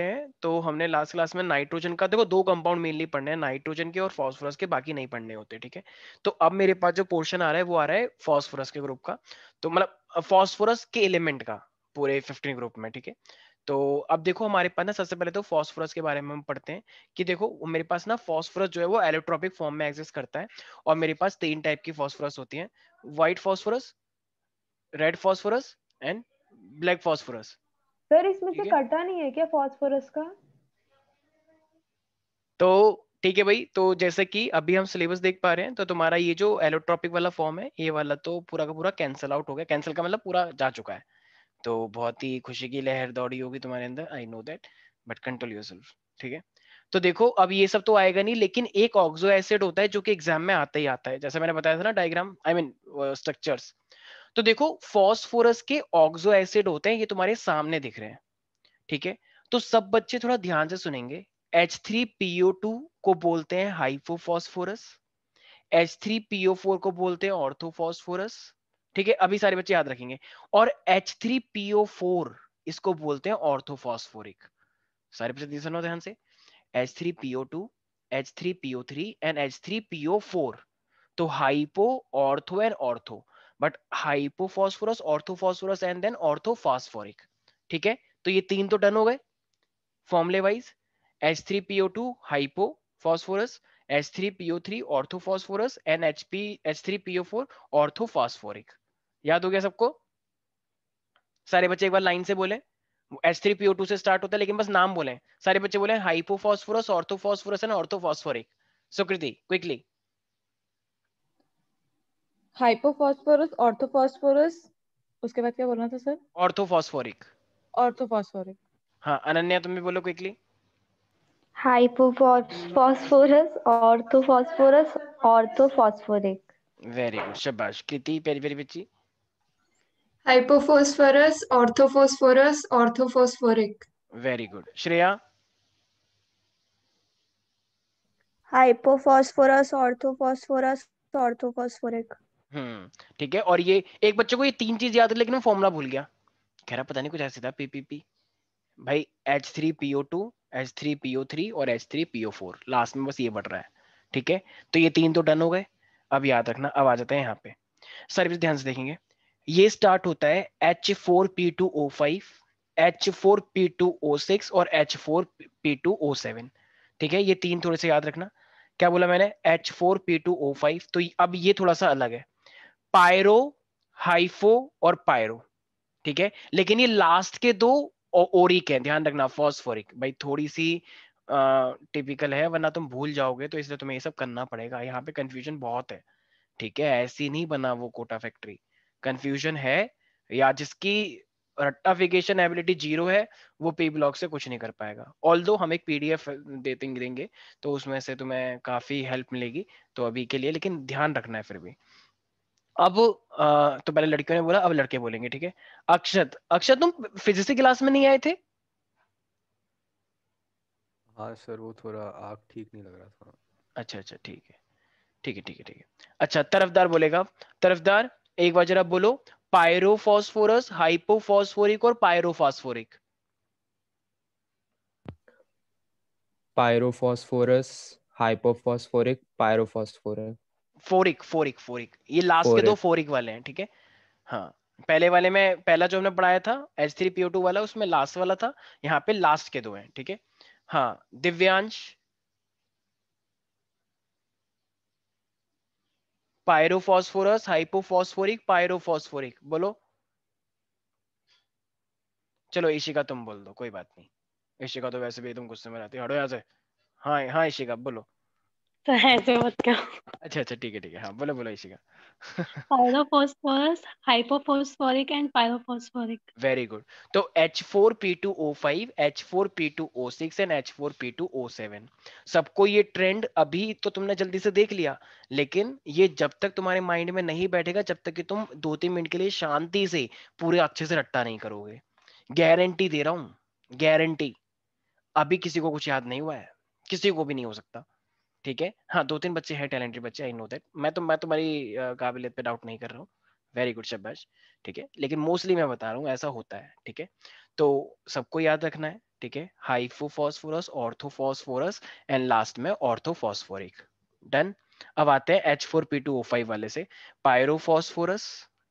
हैं तो हमने लास्ट क्लास में नाइट्रोजन का, देखो दो कंपाउंड मेनली पढ़ने हैं, नाइट्रोजन के और फास्फोरस के, बाकी नहीं पढ़ने होते, ठीक है। तो अब मेरे पास जो पोर्शन आ रहा है वो आ रहा है फास्फोरस के ग्रुप का, तो मतलब फास्फोरस के एलिमेंट का पूरे 15 ग्रुप में, ठीक है। तो अब देखो हमारे पास ना सबसे पहले तो फास्फोरस के बारे में हम पढ़ते हैं कि देखो मेरे पास ना फास्फोरस जो है वो एलोट्रोपिक फॉर्म में एग्जिस्ट करता है, और मेरे पास 3 टाइप की फास्फोरस होती है, white phosphorus, red phosphorus and black phosphorus, sir इसमें से ठीक है। कटा नहीं है क्या फॉस्फोरस का? तो ठीक है भाई, तो जैसे कि अभी हम सिलेबस देख पा रहे हैं तो तुम्हारा ये जो एलोट्रॉपिक वाला फॉर्म है ये वाला तो पूरा का पूरा कैंसिल आउट हो गया, कैंसिल का मतलब पूरा जा चुका है। तो बहुत ही खुशी की लहर दौड़ी होगी तुम्हारे अंदर, I know that, but control yourself, ठीक है। तो देखो अब ये सब तो आएगा नहीं, लेकिन एक ऑक्सो एसिड होता है जो कि एग्जाम में आता ही आता है, जैसे मैंने बताया था ना डायग्राम, आई मीन स्ट्रक्चर्स। तो देखो फॉस्फोरस के ऑक्सो एसिड होते हैं, ये तुम्हारे सामने दिख रहे हैं, ठीक है। तो सब बच्चे थोड़ा ध्यान से सुनेंगे। H3PO2 को बोलते हैं हाइपोफॉस्फोरस, H3PO4 को बोलते हैं ऑर्थोफॉस्फोरस, ठीक है, अभी सारे बच्चे याद रखेंगे। और H3PO4 इसको बोलते हैं ऑर्थोफॉस्फोरिक। सारे बच्चे सुनो ध्यान से, H3PO2, H3PO3 एंड H3PO4। तो hypo, ortho and ortho, but hypophosphorous, orthophosphorous and then orthophosphoric, ठीक है। तो ये तीन तो डन हो गए फॉर्मूले wise, H3PO2 hypo phosphorus, H3PO3 orthophosphorus and H3PO4 orthophosphoric. याद हो गया सबको? सारे बच्चे एक बार लाइन से बोले, H3PO2 से स्टार्ट होता है लेकिन बस नाम बोले, सारे बच्चे बोले hypophosphorous, orthophosphorous and orthophosphoric. Sukriti quickly. Hypophosphorous, orthophosphorus, उसके बाद क्या बोलना था सर? ऑर्थोफॉस्फोरिक। ऑर्थोफॉस्फोरिक। हाँ अनन्या तुम भी बोलो quickly. Hypophosphorous, orthophosphorus, orthophosphoric. Very good, शाबाश कृति, पेरी पेरी बच्ची। Hypophosphorous, orthophosphorus, orthophosphoric. Very good Shreya. Hypophosphorous, orthophosphorus, orthophosphoric. ठीक है, और ये एक बच्चे को ये तीन चीज याद है लेकिन वो फॉर्मूला भूल गया, कह रहा पता नहीं कुछ ऐसे था पीपीपी। भाई H3PO2, H3PO3 और H3PO4 लास्ट में बस ये बढ़ रहा है, ठीक है। तो ये तीन तो डन हो गए। अब याद रखना, अब आ जाते हैं यहाँ पे, सर्विस ध्यान से देखेंगे। ये स्टार्ट होता है H4P2O5, H4P2O6 और H4P2O7, ठीक है। ये तीन थोड़े से याद रखना। क्या बोला मैंने? H4P2O5, तो अब ये थोड़ा सा अलग है, पायरो, हाइफो और पायरो, ठीक है। लेकिन ये लास्ट के दो ओरिक है, ध्यान रखना, फॉस्फोरिक। भाई थोड़ी सी टिपिकल है वरना तुम भूल जाओगे, तो इसलिए तुम्हें ये सब करना पड़ेगा, यहाँ पे कंफ्यूजन बहुत है, ठीक है। ऐसी नहीं बना वो कोटा फैक्ट्री, कंफ्यूजन है, या जिसकी रट्टाफिकेशन एबिलिटी जीरो है वो पी ब्लॉक से कुछ नहीं कर पाएगा। ऑल्दो हम एक पीडीएफ देंगे तो उसमें से तुम्हें काफी हेल्प मिलेगी, तो अभी के लिए लेकिन ध्यान रखना है फिर भी। अब तो पहले लड़कियों ने बोला, अब लड़के बोलेंगे, ठीक है। अक्षत, अक्षत तुम फिजिक्स की क्लास में नहीं आए थे? हाँ सर, वो थोड़ा आँख ठीक नहीं लग रहा था। अच्छा अच्छा, ठीक है ठीक है ठीक है ठीक है। अच्छा तरफदार बोलेगा, तरफदार एक बार जरा बोलो, पायरोफॉस्फोरस, हाइपोफॉस्फोरिक और pyrophosphoric. Pyrophosphorous, hypophosphoric, pyrophosphoric. Phoric phoric phoric, ये लास्ट के दो फोरिक। फोरिक वाले हैं, ठीक है। हाँ, पहले वाले में पहला जो हमने पढ़ाया था H3PO2 वाला, उसमें लास्ट वाला था, यहाँ पे लास्ट के दो हैं, ठीक है। हाँ दिव्यांश, पायरोफॉस्फोरस, हाइपोफॉस्फोरिक, पायरोफॉस्फोरिक बोलो। चलो इशिका तुम बोल दो, कोई बात नहीं, इशिका तो वैसे भी तुम गुस्से में रहती है, हटो यहाँ से। हाँ हाँ इशिका बोलो। तो ऐसे मत कहो। अच्छा अच्छा ठीक है, हाँ बोलो बोलो Ishika. Pyrophosphorous, hypophosphoric and pyrophosphoric. Very good. तो H4P2O5, H4P2O6 एंड H4P2O7, सबको ये ट्रेंड अभी तो तुमने जल्दी से देख लिया, लेकिन ये जब तक तुम्हारे माइंड में नहीं बैठेगा, जब तक कि तुम 2-3 मिनट के लिए शांति से पूरे अच्छे से रट्टा नहीं करोगे, गारंटी दे रहा हूं, गारंटी। अभी किसी को कुछ याद नहीं हुआ है, किसी को भी नहीं हो सकता, ठीक है। हाँ 2-3 बच्चे हैं टैलेंटेड बच्चे, आई नो दैट, मैं तुम्हारी काबिलियत पे डाउट नहीं कर रहा हूँ, वेरी गुड शाबाश, ठीक है। लेकिन मोस्टली मैं बता रहा हूँ ऐसा होता है, ठीक है। तो सबको याद रखना है, ठीक है, हाइपोफॉस्फोरस, ऑर्थोफॉस्फोरस एंड लास्ट में ऑर्थोफॉस्फोरिक। डन। अब आते हैं H4P2O5 वाले से, पायरोफॉस्फोरस,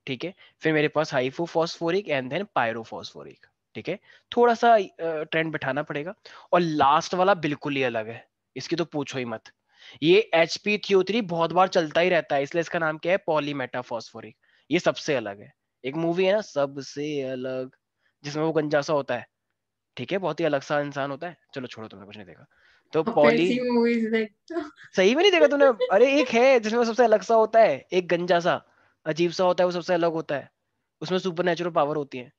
ठीक है, फिर मेरे पास हाइपोफॉस्फोरिक एंड देन पायरोफॉस्फोरिक, ठीक है, थोड़ा सा ट्रेंड बिठाना पड़ेगा। और लास्ट वाला बिल्कुल ही अलग है, इसकी तो पूछो ही मत। ये HP3O3 बहुत बार चलता ही रहता है, इसलिए इसका नाम क्या है, पॉलीमेटाफॉस्फोरिक। ये सबसे अलग है। एक मूवी है ना सबसे अलग, जिसमें वो गंजा सा होता है, ठीक है, बहुत ही अलग सा इंसान होता है। चलो छोड़ो, तुमने कुछ नहीं देखा। तो अब पॉली, ऐसी मूवीज देखता। सही में नहीं देखा तूने? अरे एक है जिसमें वो सबसे अलग सा होता है, एक गंजा सा अजीब सा होता है, वो सबसे अलग होता है, उसमें सुपर नेचुरल पावर होती है।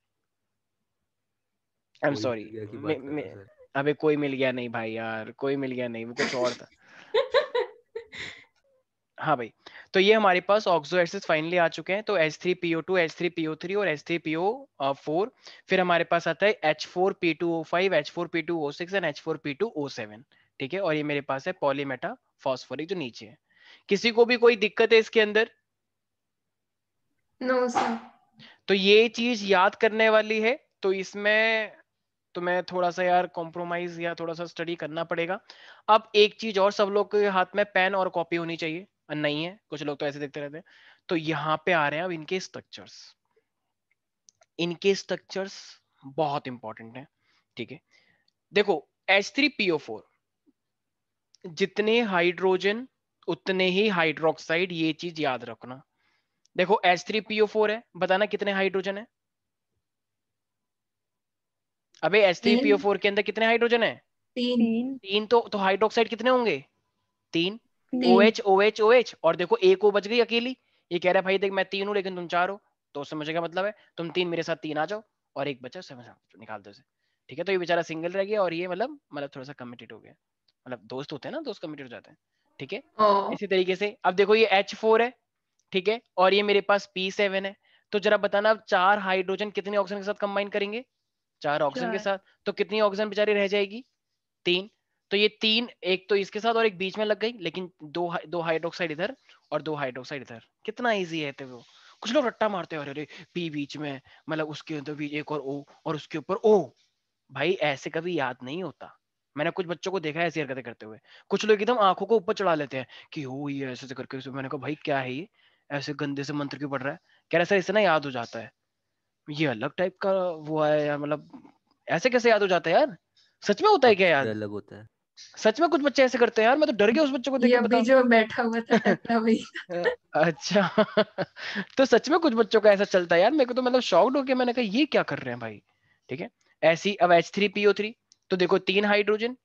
आई एम कोई सॉरी। मिल गया की बात कर रहे हो सर? अबे कोई मिल गया नहीं भाई यार, कोई मिल गया नहीं, वो कुछ और था। हाँ भाई, तो ये हमारे पास ऑक्सो एसिड्स फाइनली आ चुके हैं। तो H3PO2, H3PO3 और H3PO4। फिर हमारे पास आता है H4P2O5, H4P2O6 एंड H4P2O7, ठीक है, और ये मेरे पास है पॉलीमेटा फॉस्फोरिक जो नीचे है। किसी को भी कोई दिक्कत है इसके अंदर? No sir. तो ये चीज याद करने वाली है, तो इसमें तो मैं थोड़ा सा यार कॉम्प्रोमाइज या थोड़ा सा स्टडी करना पड़ेगा। अब एक चीज और, सब लोग के हाथ में पेन और कॉपी होनी चाहिए, नहीं है, कुछ लोग तो ऐसे देखते रहते हैं। तो यहाँ पे आ रहे हैं अब इनके स्ट्रक्चर्स। इनके स्ट्रक्चर्स बहुत इंपॉर्टेंट है, ठीक है। देखो H3PO4, जितने हाइड्रोजन उतने ही हाइड्रोक्साइड, ये चीज याद रखना। देखो H3PO4 है, बताना कितने हाइड्रोजन है? अबे तीन। H3PO4 के अंदर कितने हाइड्रोजन है? तीन। 3 तीन। तो हाइड्रोक्साइड कितने होंगे? 3। तीन। OH OH OH, और देखो एक ओ बच गई अकेली। ये कह रहा है भाई देख मैं 3 हूं लेकिन तुम 4 हो, तो उससे मुझे क्या मतलब है, तुम 3 मेरे साथ 3 आ जाओ, और एक बचा उससे निकाल दो उसे, ठीक है। तो ये बेचारा सिंगल रह गया, और ये मतलब थोड़ा सा कमिटेड हो गया, मतलब दोस्त होते हैं ना, दोस्त कमिटेड हो जाते हैं, ठीक है। ओ। इसी तरीके से अब देखो ये H4 है, ठीक है, और ये मेरे पास P7 है। तो जरा बताना अब 4 हाइड्रोजन कितने ऑक्सीजन के साथ कंबाइन करेंगे? 4 ऑक्सीजन के 4 साथ। तो कितनी ऑक्सीजन बेचारी रह जाएगी? 3। तो ये 3, एक तो इसके साथ और एक बीच में लग गई, लेकिन दो हाइड्रोक्साइड इधर और 2 हाइड्रोक्साइड इधर। कितना इजी है तो वो। कुछ लोग रट्टा मारते हैं, अरे पी बीच में, मतलब उसके अंदर भी एक और ओ, और उसके ऊपर ओ। भाई ऐसे कभी याद नहीं होता। मैंने कुछ बच्चों को देखा है ऐसी हरकतें करते हुए। कुछ लोग एकदम आंखों को ऊपर चढ़ा लेते हैं कि ओ ये ऐसे ऐसे करके। मैंने कहा भाई क्या है ये, ऐसे गंदे से मंत्र क्यों पढ़ रहा है? कह रहा सर इससे ना याद हो जाता है। ये अलग टाइप का वो है यार, मतलब ऐसे कैसे याद हो जाता है यार? सच में होता है क्या सबसे याद? अलग होता है। सच में कुछ बच्चे ऐसे करते हैं यार, मैं तो डर गया उस बच्चे को देख ये के, अभी बता। जो बैठा हुआ था टकला वही। अच्छा। तो सच में कुछ बच्चों का ऐसा चलता है यार, मेरे को तो मतलब शॉक्ड हो गया, मैंने कहा ये क्या कर रहे हैं भाई, ठीक है। ऐसी अब H3PO3, तो देखो 3 हाइड्रोजन,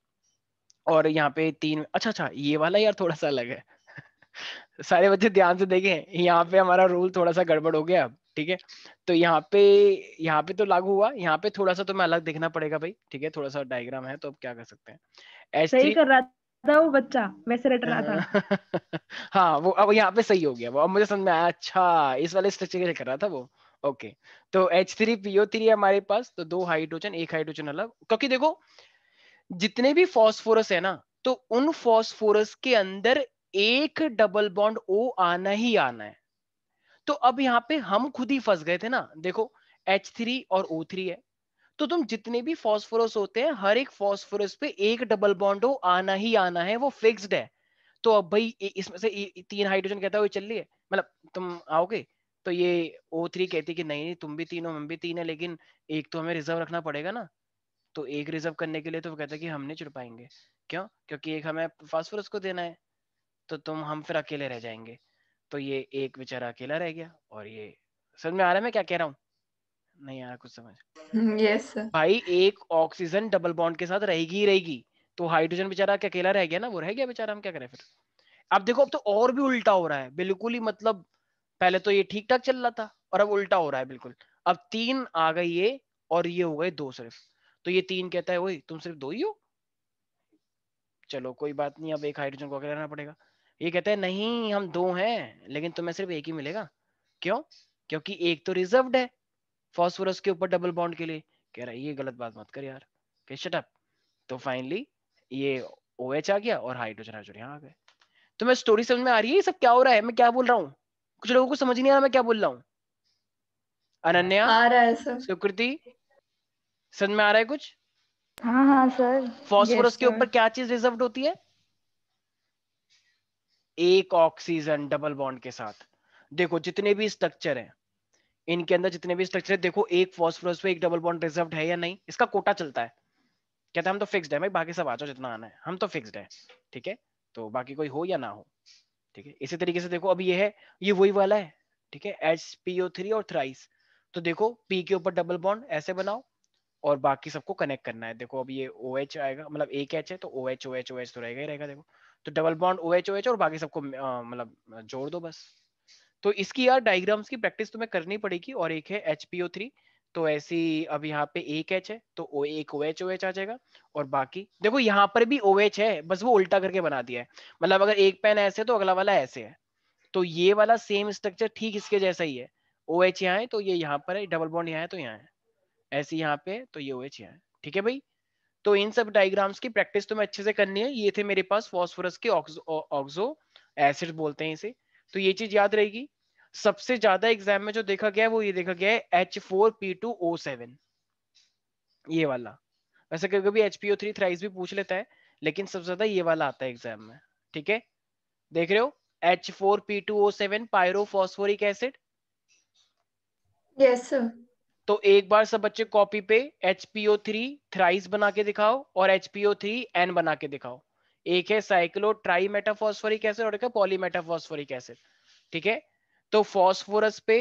और यहाँ पे 3, अच्छा अच्छा ये वाला यार थोड़ा सा अलग है। सारे बच्चे ध्यान से देखें, यहाँ पे हमारा रूल थोड़ा सा गड़बड़ हो गया अब, ठीक है। तो यहाँ पे तो लागू हुआ, यहाँ पे थोड़ा सा तो मैं अलग देखना पड़ेगा भाई, ठीक है, थोड़ा सा डायग्राम है तो अब क्या कर सकते हैं। सही H3, कर रहा था वो बच्चा, वैसे रट रहा था। हाँ वो अब यहाँ पे सही हो गया, वो अब मुझे समझ में आया, अच्छा इस वाले स्ट्रक्चर के लिए कर रहा था वो। ओके। तो H3PO3 है हमारे पास, तो 2 हाइड्रोजन, एक हाइड्रोजन अलग, क्योंकि देखो जितने भी फॉस्फोरस है ना, तो उन फॉस्फोरस के अंदर एक डबल बॉन्ड O आना ही आना है। तो अब यहाँ पे हम खुद ही फंस गए थे ना, देखो H3 और O3 है, तो तुम जितने भी फॉस्फोरस होते हैं, हर एक फॉस्फोरस पे एक डबल बॉन्ड O आना ही आना है, वो फिक्स्ड है। तो अब भाई इसमें से 3 हाइड्रोजन कहता है वो चल रही है, मतलब तुम आओगे, तो ये O3 कहती है कि नहीं नहीं तुम भी 3 हो, हम भी 3 है, लेकिन एक तो हमें रिजर्व रखना पड़ेगा ना। तो एक रिजर्व करने के लिए तो वो कहता है कि हम नहीं चुन पाएंगे। क्यों? क्योंकि एक हमें फास्फोरस को देना है, तो हम फिर अकेले रह जाएंगे। तो ये एक बेचारा अकेला रह गया, और ये समझ में आ रहा है मैं क्या कह रहा हूँ? नहीं आ रहा कुछ समझ? Yes sir. भाई एक ऑक्सीजन डबल बॉन्ड के साथ रहेगी ही रहेगी, तो हाइड्रोजन बेचारा अकेला रह गया ना, वो रह गया बेचारा, हम क्या करें फिर। अब देखो अब तो और भी उल्टा हो रहा है बिल्कुल ही, मतलब पहले तो ये ठीक ठाक चल रहा था, और अब उल्टा हो रहा है बिल्कुल। अब 3 आ गई ये, और ये हो गए 2 सिर्फ। तो ये 3 कहता है वही तुम सिर्फ 2 ही हो, चलो कोई बात नहीं, अब एक हाइड्रोजन को अकेला रहना पड़ेगा। ये कहता है नहीं हम 2 हैं, लेकिन तुम्हें सिर्फ एक ही मिलेगा। क्यों? क्योंकि एक तो रिजर्व्ड है फॉस्फोरस के ऊपर डबल बॉन्ड के लिए। कह रहा है ये गलत बात मत कर यार, शट अप। तो फाइनली ये OH आ गया, और हाइड्रोजन हाइड्रोजन यहाँ आ गए। तो मैं स्टोरी समझ में आ रही है, ये सब क्या हो रहा है, मैं क्या बोल रहा हूँ? कुछ लोगों को समझ नहीं आ रहा मैं क्या बोल रहा हूँ। अनन्या, आ रहा है सर। सुकृति, समझ में आ रहा है कुछ? हाँ हाँ सर। फास्फोरस Yes, के sir. ऊपर क्या चीज रिजर्व्ड होती है? एक ऑक्सीजन डबल बॉन्ड के साथ। देखो जितने भी स्ट्रक्चर हैं, इनके अंदर जितने भी स्ट्रक्चर है, देखो एक फास्फोरस पे एक डबल बॉन्ड रिजर्व्ड है या नहीं, इसका कोटा चलता है। कहता है हम तो फिक्स्ड है भाई, बाकी सब आ जाओ जितना आना है, हम तो फिक्स्ड है, ठीक है, तो बाकी कोई हो या ना हो, ठीक है। इसी तरीके से देखो, अभी ये है, ये वही वाला है, ठीक है, HPO3 और थ्राइस। तो देखो P के ऊपर डबल बॉन्ड ऐसे बनाओ और बाकी सबको कनेक्ट करना है। देखो अब ये OH आएगा, मतलब एक H है तो OH OH OH तो रहेगा ही रहेगा। देखो तो डबल बॉन्ड OH OH और बाकी सबको मतलब जोड़ दो बस। तो इसकी यार डायग्राम्स की प्रैक्टिस तुम्हें करनी पड़ेगी। और एक है HPO3, तो ऐसी अब यहाँ पे एक H है तो एक OH OH आ जाएगा। और बाकी देखो यहाँ पर भी OH है, बस वो उल्टा करके बना दिया है। मतलब अगर एक पेन ऐसे तो अगला वाला ऐसे है, तो ये वाला सेम स्ट्रक्चर ठीक इसके जैसा ही है। OH यहाँ है तो ये यहाँ पर है, डबल बॉन्ड यहाँ है तो यहाँ है, ऐसे यहाँ पे तो ये OH यहाँ है, ठीक है भाई। तो इन सब डायग्राम्स की प्रैक्टिस तुम्हें अच्छे से करनी है। ये थे मेरे पास फास्फोरस के ऑक्सो एसिड बोलते हैं इसे, तो ये चीज याद रहेगी। सबसे ज्यादा एग्जाम में जो देखा गया है वो ये देखा गया है H4P2O7, ये वाला। वैसे कभी कभी HPO3 थ्राइस भी पूछ लेता है, लेकिन सबसे ज्यादा ये वाला आता है एग्जाम में, ठीक है। देख रहे हो, H4P2O7 pyrophosphoric acid. Yes sir. तो एक बार सब बच्चे कॉपी पे HPO3 थ्राइस बना के दिखाओ और HPO3N बना के दिखाओ। एक है साइक्लो ट्राई मेटाफॉस्फोरिक एसिड और एक है पॉली मेटाफॉस्फोरिक एसिड, ठीक है। तो फॉस्फोरस पे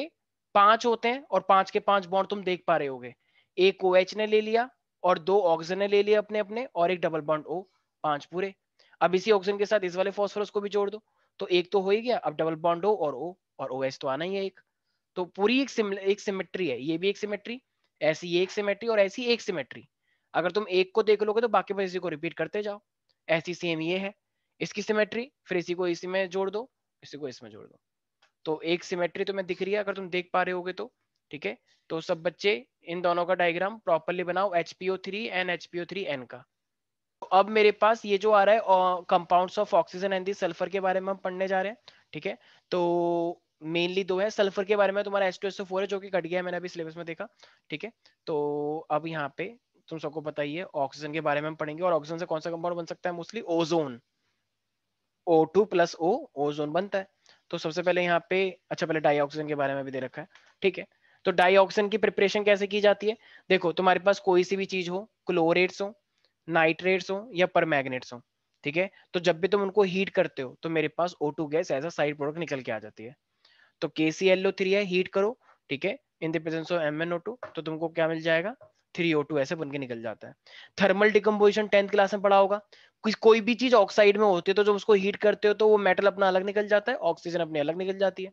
5 होते हैं और 5 के 5 बॉन्ड तुम देख पा रहे होगे। एक OH ने ले लिया और 2 ऑक्सीजन ने ले लिया अपने अपने और एक डबल बॉन्ड O, 5 पूरे। अब इसी ऑक्सीजन के साथ इस वाले फॉस्फोरस को भी जोड़ दो, तो एक तो हो ही गया। अब डबल बॉन्ड O और O और OH तो आना ही है एक। तो पूरी एक सिमेट्री है, ये भी एक सिमेट्री, ऐसी ये एक सिमेट्री और ऐसी एक सिमेट्री। अगर तुम एक को देख लोगे तो बाकी बस इसी को रिपीट करते जाओ। ऐसी सेम ये है इसकी सिमेट्री, फिर इसी को इसी में जोड़ दो, इसी को इसमें जोड़ दो, तो एक सिमेट्री तुम्हें दिख रही है अगर तुम देख पा रहे होगे तो, ठीक है। तो सब बच्चे इन दोनों का डायग्राम प्रॉपर्ली बनाओ, HPO3 एंड HPO3N का। तो अब मेरे पास ये जो आ रहा है compounds of oxygen and the sulphur के बारे में हम पढ़ने जा रहे हैं, ठीक है। तो मेनली दो है, सल्फर के बारे में तुम्हारा H2SO4 है जो कि कट गया है, मैंने अभी सिलेबस में देखा, ठीक है। तो अब यहाँ पे तुम सबको पता ही है, ऑक्सीजन के बारे में हम पढ़ेंगे। और ऑक्सीजन से कौन सा कंपाउंड बन सकता है? मोस्टली ओजोन, O2+O ओजोन बनता है। तो सबसे पहले यहाँ पे, अच्छा पहले डाई ऑक्सीजन के बारे में भी दे रखा है, ठीक है। तो डाई ऑक्सीजन की प्रिपरेशन कैसे की जाती है? देखो तुम्हारे पास कोई सी भी चीज हो, क्लोरेट्स हो, नाइट्रेट्स हो या परमैग्नेट्स हो, ठीक है। तो जब भी तुम उनको हीट करते हो तो मेरे पास O2 gas as a side product निकल के आ जाती है। तो KClO3 है, हीट करो, ठीक है, in the presence of MnO2, तो तुमको क्या मिल जाएगा? 3O2 ऐसे बन के निकल जाता है। थर्मल डिकम्पोजिशन 10th क्लास में पढ़ा होगा। कोई भी चीज ऑक्साइड में होती है तो जब उसको हीट करते हो तो वो मेटल अपना अलग निकल जाता है, ऑक्सीजन अपनी अलग निकल जाती है।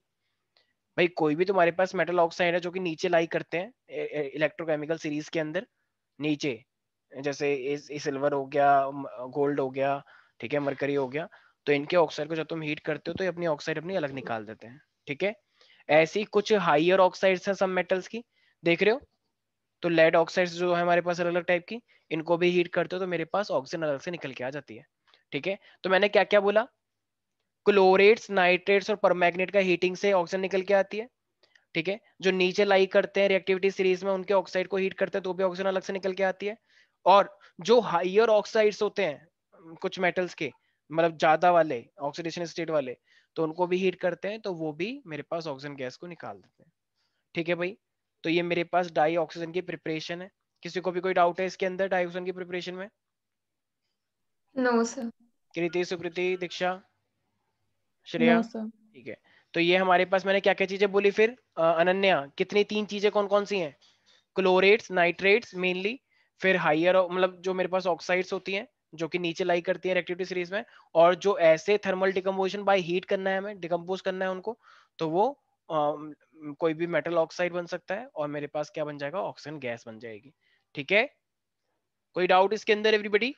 भाई कोई भी तुम्हारे पास मेटल ऑक्साइड है जो कि नीचे लाई करते हैं इलेक्ट्रोकेमिकल सीरीज के अंदर नीचे, जैसे सिल्वर हो गया, गोल्ड हो गया, ठीक है, मरकरी हो गया, तो इनके ऑक्साइड को जब तुम हीट करते हो तो ये अपनी ऑक्साइड अपनी अलग निकाल देते हैं, ठीक है। ऐसी कुछ हाइयर ऑक्साइड्स हैं सब मेटल्स की, देख रहे हो। तो लेड ऑक्साइड्स जो है हमारे पास अलग अलग टाइप की, इनको भी हीट करते हो तो मेरे पास ऑक्सीजन अलग से निकल के आ जाती है, ठीक है। तो मैंने क्या क्या बोला? क्लोरेट्स, नाइट्रेट्स और परमैग्नेट का हीटिंग से ऑक्सीजन निकल के आती है, ठीक है। जो नीचे लाई करते हैं रिएक्टिविटी सीरीज में उनके ऑक्साइड को हीट करते हैं तो भी ऑक्सीजन अलग से निकल के आती है। और जो हाइयर ऑक्साइड्स होते हैं कुछ मेटल्स के, मतलब ज्यादा वाले ऑक्सीडेशन स्टेट वाले, तो उनको भी हीट करते हैं तो वो भी मेरे पास ऑक्सीजन गैस को निकाल देते हैं, ठीक है भाई। तो ये मेरे पास डाई ऑक्सीजन की प्रिपरेशन है। किसी को भी कोई डाउट है इसके अंदर डाई ऑक्सीजन की प्रिपरेशन में? No sir. Kriti, Sukriti, Diksha, Shreya, No, sir. ठीक है। तो ये हमारे पास मैंने क्या क्या चीजें बोली फिर? अनन्या, कितनी 3 चीजें कौन कौन सी हैं? क्लोरेट्स, नाइट्रेट्स मेनली, फिर हाइयर मतलब जो मेरे पास ऑक्साइड्स होती हैं जो कि नीचे लाई करती है रिएक्टिविटी सीरीज में, और जो ऐसे थर्मल डिकम्पोजिशन बाय हीट करना है, हमें डिकम्पोज करना है उनको, तो वो कोई भी मेटल ऑक्साइड बन सकता है और मेरे पास क्या बन जाएगा? ऑक्सीजन गैस बन जाएगी, ठीक है। कोई डाउट इसके अंदर एवरीबॉडी?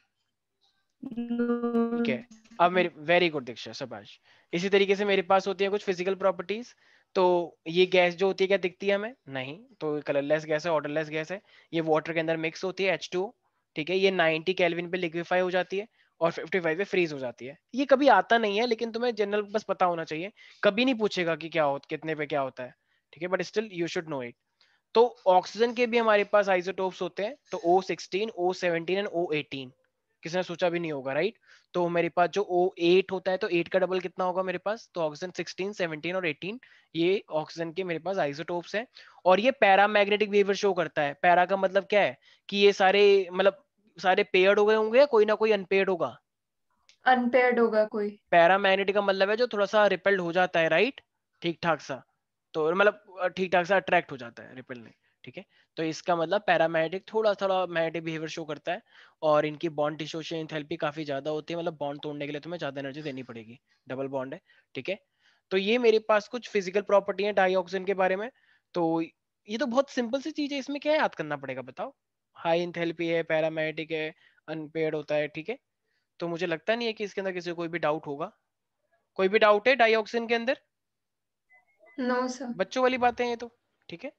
ठीक है। अब मेरे, वेरी गुड दीक्षा, शाबाश। इसी तरीके से मेरे पास होती है कुछ फिजिकल प्रॉपर्टीज। तो ये गैस जो होती है क्या दिखती है हमें? नहीं, तो कलरलेस गैस है, ऑर्डरलेस गैस है। ये वाटर के अंदर मिक्स होती है H2O, ठीक है। ये 90 केल्विन पे लिक्विफाई हो जाती है और 55 पे फ्रीज हो जाती है। ये कभी आता नहीं है लेकिन तुम्हें जनरल बस पता होना चाहिए, कभी नहीं पूछेगा कि क्या हो कितने पे क्या होता है, ठीक है, but still you should know it. तो ऑक्सीजन के भी हमारे पास आइसोटोप्स होते हैं, तो O16, O17 एंड O18, किसी ने सोचा भी नहीं होगा, राइट। तो मेरे पास जो O8 होता है, तो 8 का डबल कितना होगा मेरे पास, तो ऑक्सीजन 16, 17 और 18, ये ऑक्सीजन के मेरे पास आइसोटोप्स हैं। और ये पैरामैग्नेटिक बिहेवियर शो करता है। पैरा का मतलब क्या है कि ये सारे मतलब सारे पेयर्ड हो गए होंगे या कोई ना कोई अनपेयर्ड होगा। अनपेयर्ड होगा कोई। पैरामैग्नेटिक का मतलब है जो थोड़ा सा रिपेल्ड हो जाता है, राइट, ठीक ठाक सा, तो मतलब ठीक ठाक सा अट्रैक्ट हो जाता है, रिपेल नहीं, ठीक है। तो इसका मतलब पैरामैग्नेटिक थोड़ा थोड़ा मैग्नेटिक बिहेवियर शो करता है। और इनकी बॉन्ड डिसोसिएशन एंथैल्पी काफी ज्यादा होती है, मतलब बॉन्ड तोड़ने के लिए तुम्हें ज्यादा एनर्जी देनी पड़ेगी, डबल बॉन्ड है, ठीक है। तो ये मेरे पास कुछ फिजिकल प्रॉपर्टी है डाइऑक्सिजन के बारे में। तो ये तो बहुत सिंपल सी चीज है, इसमें क्या याद करना पड़ेगा बताओ। हाई एंथैल्पी है, पैरामैग्नेटिक है, अनपेयर्ड होता है, ठीक है। तो मुझे लगता नहीं है कि इसके अंदर किसी को कोई भी डाउट होगा। कोई भी डाउट है डाइऑक्सिन के अंदर? No sir. बच्चों वाली बातें हैं ये तो, ठीक है।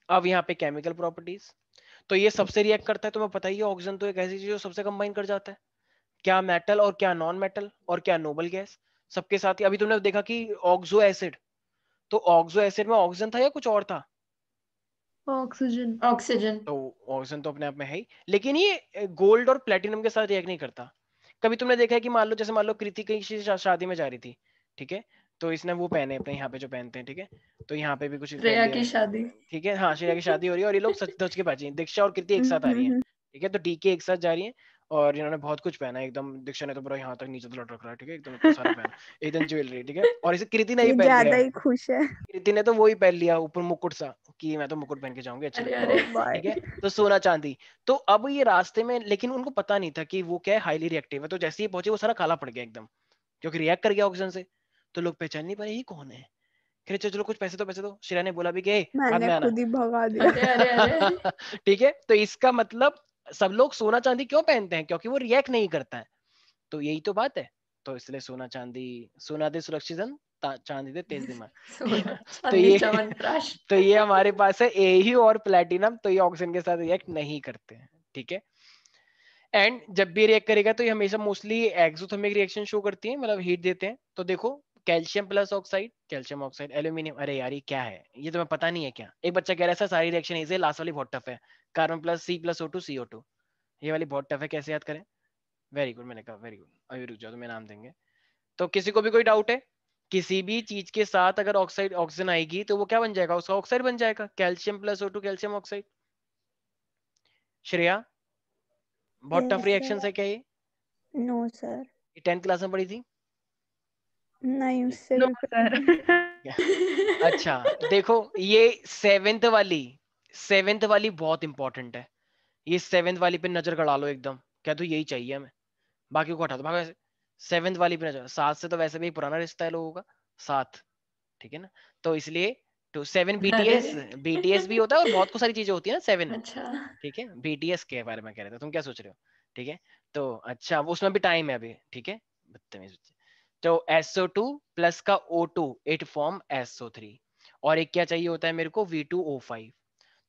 अब यहाँ पे केमिकल प्रॉपर्टीज, तो ये सबसे रिएक्ट करता है, तुम्हें पता ही है ऑक्सीजन तो एक ऐसी चीज जो सबसे कंबाइन कर जाता है, क्या मेटल और क्या नॉन मेटल और क्या नोबल गैस, सबके साथ ही। अभी तुमने देखा कि ऑक्सो एसिड, तो ऑक्सो एसिड में ऑक्सीजन था या कुछ और था? ऑक्सीजन। ऑक्सीजन। तो ऑक्सीजन तो अपने आप में है ही, लेकिन ये गोल्ड और प्लेटिनम के साथ रिएक्ट नहीं करता। कभी तुमने देखा है कि मान लो जैसे मान लो कृति कहीं शादी में जा रही थी, ठीक है, तो इसने वो पहने अपने यहाँ पे जो पहनते हैं, ठीक है, तो यहाँ पे भी कुछ पहन श्रेया लिया की है, शादी। ठीक है, हाँ श्रेया की शादी हो रही है और ये लोग सच धज के बाजी हैं, दीक्षा और कृति एक साथ आ रही हैं, ठीक है, तो डीके एक साथ जा रही है और इन्होंने बहुत कुछ पहना है एकदम। दीक्षा ने तो पूरा यहाँ तक नीचे तक लटक रहा है, ठीक है, एकदम इतना सारा पहना, एकदम ज्वेलरी, ठीक है, और इसे कृति ने ही ये पहन लिया ज्यादा है। ही खुश है। कृति ने तो वो ही पहन लिया ऊपर मुकुट सा, कि मैं तो मुकुट पहन के जाऊंगी, अच्छी अरे लगती अरे। है, बाय। ठीक है, तो सोना चांदी। तो अब ये रास्ते में, लेकिन उनको पता नहीं था कि वो क्या है, हाईली रिएक्टिव है, तो जैसे ही पहुंचे वो सारा काला पड़ गया एकदम, क्योंकि रिएक्ट कर गया ऑक्सीजन से। तो लोग पहचान नहीं पाए ये कौन है। कह रहे चलो चलो कुछ पैसे दो पैसे दो, श्रेया ने बोला भी कि बाद मैंने में आना। खुद ही भगा दिया। अरे अरे अरे। ठीक है, तो इसका मतलब सब लोग सोना चांदी क्यों पहनते हैं, क्योंकि वो रिएक्ट नहीं करता है, तो यही तो बात है। तो इसलिए सोना चांदी, सोना दे सुरक्षित धन, चांदी दे तेज दिमाग, ठीक सोना है। तो चांदी ये च्यवनप्राश। तो ये हमारे पास है एयू और प्लेटिनम, तो ये ऑक्सीजन के साथ रिएक्ट नहीं करते हैं, ठीक है। एंड जब भी रिएक्ट करेगा तो ये हमेशा मोस्टली एक्सोथर्मिक रिएक्शन शो करती है, मतलब हीट देते हैं। तो देखो calcium plus oxide, calcium oxide, aluminium, अरे यार ये क्या है, ये तुम्हें पता नहीं है क्या? एक बच्चा कह रहा है सर सारी रिएक्शन इजी है, लास्ट वाली बहुत टफ है, carbon plus C plus O2 CO2, ये वाली बहुत टफ है, कैसे याद करें? वेरी गुड, मैंने कहा वेरी गुड, अभी रुक जाओ, तुम्हें नाम देंगे। तो किसी को भी कोई डाउट है? किसी भी चीज के साथ अगर ऑक्साइड ऑक्सीजन आएगी तो वो क्या बन जाएगा, उसका ऑक्साइड बन जाएगा, calcium plus O2 calcium oxide. Shreya, बहुत टफ यस रिएक्शन सर। है क्या ये? No sir. ये 10th क्लास में पढ़ी थी? नहीं, उससे नो भी सर। अच्छा, देखो ये सेवेंथ वाली बहुत इंपॉर्टेंट है, ये सेवेंथ वाली पे नजर गड़ा लो एकदम, क्या तो यही चाहिए हमें, बाकी को हटा दो भागो। सेवेंथ वाली पे नजर, सात से तो वैसे भी पुराना रिश्ता है लोगों का, साथ, ठीक है ना। तो इसलिए तो 7 अरे। BTS, BTS भी होता है और बहुत कुछ सारी चीजें होती है ना 7, अच्छा। ठीक है, BTS के बारे में कह रहे थे, तुम क्या सोच रहे हो, ठीक है। तो अच्छा वो उसमें भी टाइम है अभी, ठीक है, बदतमीज बच्चे। तो SO2 प्लस का O2 इट फॉर्म SO3, और एक क्या चाहिए होता है मेरे को, V2O5।